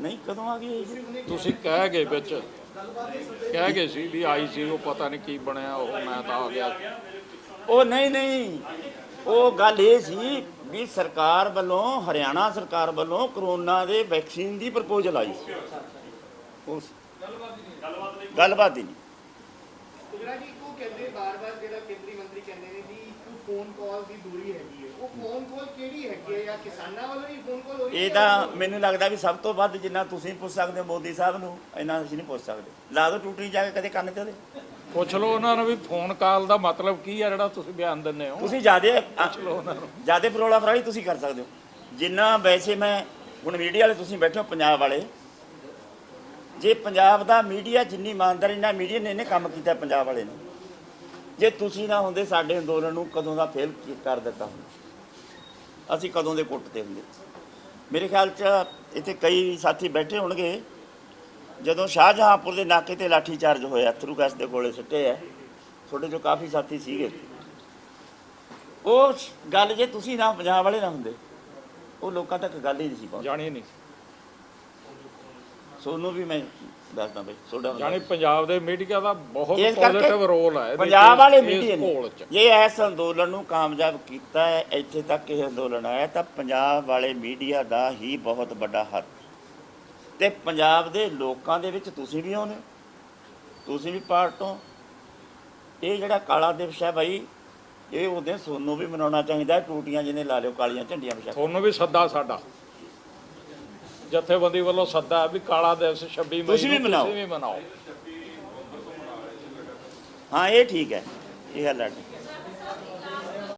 ਨਹੀਂ, ਕਦੋਂ ਆ ਗਈ? ਤੁਸੀਂ ਕਹਿ ਗਏ ਵਿੱਚ, ਕਹਿ ਗਏ ਸੀ ਵੀ ਆਈ ਸੀ, ਉਹ ਪਤਾ ਨਹੀਂ ਕੀ ਬਣਿਆ, ਉਹ ਮੈਂ ਤਾਂ ਆ ਗਿਆ। ਉਹ ਨਹੀਂ, ਉਹ ਗੱਲ ਇਹ ਸੀ ਵੀ ਸਰਕਾਰ ਵੱਲੋਂ, ਹਰਿਆਣਾ ਸਰਕਾਰ ਵੱਲੋਂ ਕਰੋਨਾ ਦੇ ਵੈਕਸੀਨ ਦੀ ਪ੍ਰਪੋਜ਼ਲ ਆਈ ਸੀ। ਉਸ ਗੱਲਬਾਤ ਹੀ ਨਹੀਂ। ਉਗਰਾ ਜੀ ਕੋ ਕਹਿੰਦੇ ਬਾਰ-ਬਾਰ ਜਿਹੜਾ ਕੇਂਦਰੀ ਮੰਤਰੀ ਕਹਿੰਦੇ ਨੇ ਵੀ ਫੋਨ ਕਾਲ ਦੀ ਦੂਰੀ ਹੈਗੀ ਹੈ। ਉਹ ਫੋਨ ਕਾਲ ਕਿਹੜੀ ਹੈਗੀ ਹੈ? ਜਾਂ ਕਿਸਾਨਾਂ ਵੱਲੋਂ ਹੀ ਫੋਨ ਕਾਲ ਹੋ ਰਹੀ ਹੈ? ਇਹ ਤਾਂ ਮੈਨੂੰ ਲੱਗਦਾ ਵੀ ਸਭ ਤੋਂ ਵੱਧ ਜਿੰਨਾ ਤੁਸੀਂ ਪੁੱਛ ਸਕਦੇ ਹੋ ਮੋਦੀ ਸਾਹਿਬ ਨੂੰ, ਇੰਨਾ ਅਸੀਂ ਨਹੀਂ ਪੁੱਛ ਸਕਦੇ। ਲਾ ਦਿਓ ਟੂਟੀ ਜਾ ਕੇ ਕਦੇ ਕੰਨ ਤੇ ਉਹਦੇ। ਪੁੱਛ ਲਓ ਉਹਨਾਂ ਨੂੰ ਵੀ ਫੋਨ ਕਾਲ ਦਾ ਮਤਲਬ ਕੀ ਹੈ ਜਿਹੜਾ ਤੁਸੀਂ ਬਿਆਨ ਦਿੰਦੇ ਹੋ। ਤੁਸੀਂ ਜ਼ਿਆਦਾ ਪਰੋਲਾ ਫਰਾਲੀ ਤੁਸੀਂ ਕਰ ਸਕਦੇ ਹੋ ਜਿੰਨਾ। ਵੈਸੇ ਮੈਂ ਹੁਣ ਮੀਡੀਆ ਵਾਲੇ ਤੁਸੀਂ ਬੈਠੇ ਹੋ, ਪੰਜਾਬ ਵਾਲੇ, ਜੇ ਪੰਜਾਬ ਦਾ ਮੀਡੀਆ ਜਿੰਨੀ ਇਮਾਨਦਾਰੀ ਨਾਲ ਮੀਡੀਆ ਨੇ ਇਹਨੇ ਕੰਮ ਕੀਤਾ ਪੰਜਾਬ ਵਾਲੇ ਨੇ, ਜੇ ਤੁਸੀਂ ਨਾ ਹੁੰਦੇ ਸਾਡੇ ਅੰਦੋਲਨ ਨੂੰ ਕਦੋਂ ਦਾ ਫੇਲ ਕਰ ਦਿੱਤਾ ਹੁੰਦਾ। ਅਸੀਂ ਕਦੋਂ ਦੇ ਕੁੱਟ ਤੇ ਹੁੰਦੇ। ਮੇਰੇ ਖਿਆਲ 'ਚ ਇੱਥੇ ਕਈ ਸਾਥੀ ਬੈਠੇ ਹੋਣਗੇ, ਜਦੋਂ ਸ਼ਾਹਜਹਾਂਪੁਰ ਦੇ ਨਾਕੇ 'ਤੇ ਲਾਠੀ ਚਾਰਜ ਹੋਇਆ, ਅਥਰੂ ਗੈਸ ਦੇ ਗੋਲੇ ਸੁੱਟੇ ਹੈ, ਤੁਹਾਡੇ 'ਚੋਂ ਕਾਫੀ ਸਾਥੀ ਸੀਗੇ। ਉਹ ਗੱਲ ਜੇ ਤੁਸੀਂ ਨਾ ਪੰਜਾਬ ਵਾਲੇ ਨਾ ਹੁੰਦੇ, ਉਹ ਲੋਕਾਂ ਤੱਕ ਗੱਲ ਹੀ ਨਹੀਂ ਸੀ ਪਹੁੰਚਦੀ। ਜਾਣੀ ਨਹੀਂ। ਸੋਨੂੰ ਵੀ ਮੈਂ ਦੱਸਦਾ ਬਈ ਤੁਹਾਡਾ ਯਾਨੀ ਪੰਜਾਬ ਦੇ ਮੀਡੀਆ ਦਾ ਬਹੁਤ ਇਸ ਕਰਕੇ ਪੋਜ਼ਿਟਿਵ ਰੋਲ ਹੈ ਪੰਜਾਬ ਵਾਲੇ ਇਸ ਮੀਡੀਆ ਘੋਲ ਨੇ 'ਚ। ਜੇ ਇਸ ਅੰਦੋਲਨ ਨੂੰ ਕਾਮਯਾਬ ਕੀਤਾ ਹੈ, ਇੱਥੇ ਤੱਕ ਇਹ ਅੰਦੋਲਨ ਆਇਆ, ਤਾਂ ਪੰਜਾਬ ਵਾਲੇ ਮੀਡੀਆ ਦਾ ਹੀ ਬਹੁਤ ਵੱਡਾ ਹੱਥ। ਤੇ ਪੰਜਾਬ ਦੇ ਲੋਕਾਂ ਦੇ ਵਿੱਚ ਤੁਸੀਂ ਵੀ ਆਉਂਦੇ, ਤੁਸੀਂ ਵੀ ਪਾਰਟ ਹੋ। ਇਹ ਜਿਹੜਾ ਕਾਲਾ ਦਿਵਸ ਹੈ ਬਾਈ, ਇਹ ਉਹਦੇ ਸੋਨੂੰ ਵੀ ਮਨਾਉਣਾ ਚਾਹੀਦਾ। ਟੂਟੀਆਂ ਜਿਹਨੇ ਲਾ ਲਿਓ, ਕਾਲੀਆਂ ਝੰਡੀਆਂ ਵਿਛਾ ਕੇ। ਤੁਹਾਨੂੰ ਵੀ ਸੱਦਾ ਸਾਡਾ ਜਥੇਬੰਦੀ ਵੱਲੋਂ ਸੱਦਾ ਵੀ ਕਾਲਾ ਦਿਵਸ 26 ਮਈ ਤੁਸੀਂ ਵੀ ਨੂੰ ਮਨਾਓ। ਤੁਸੀਂ ਵੀ ਮਨਾਓ। ਹਾਂ ਇਹ ਠੀਕ ਹੈ, ਇਹ ਗੱਲ ਹੈ।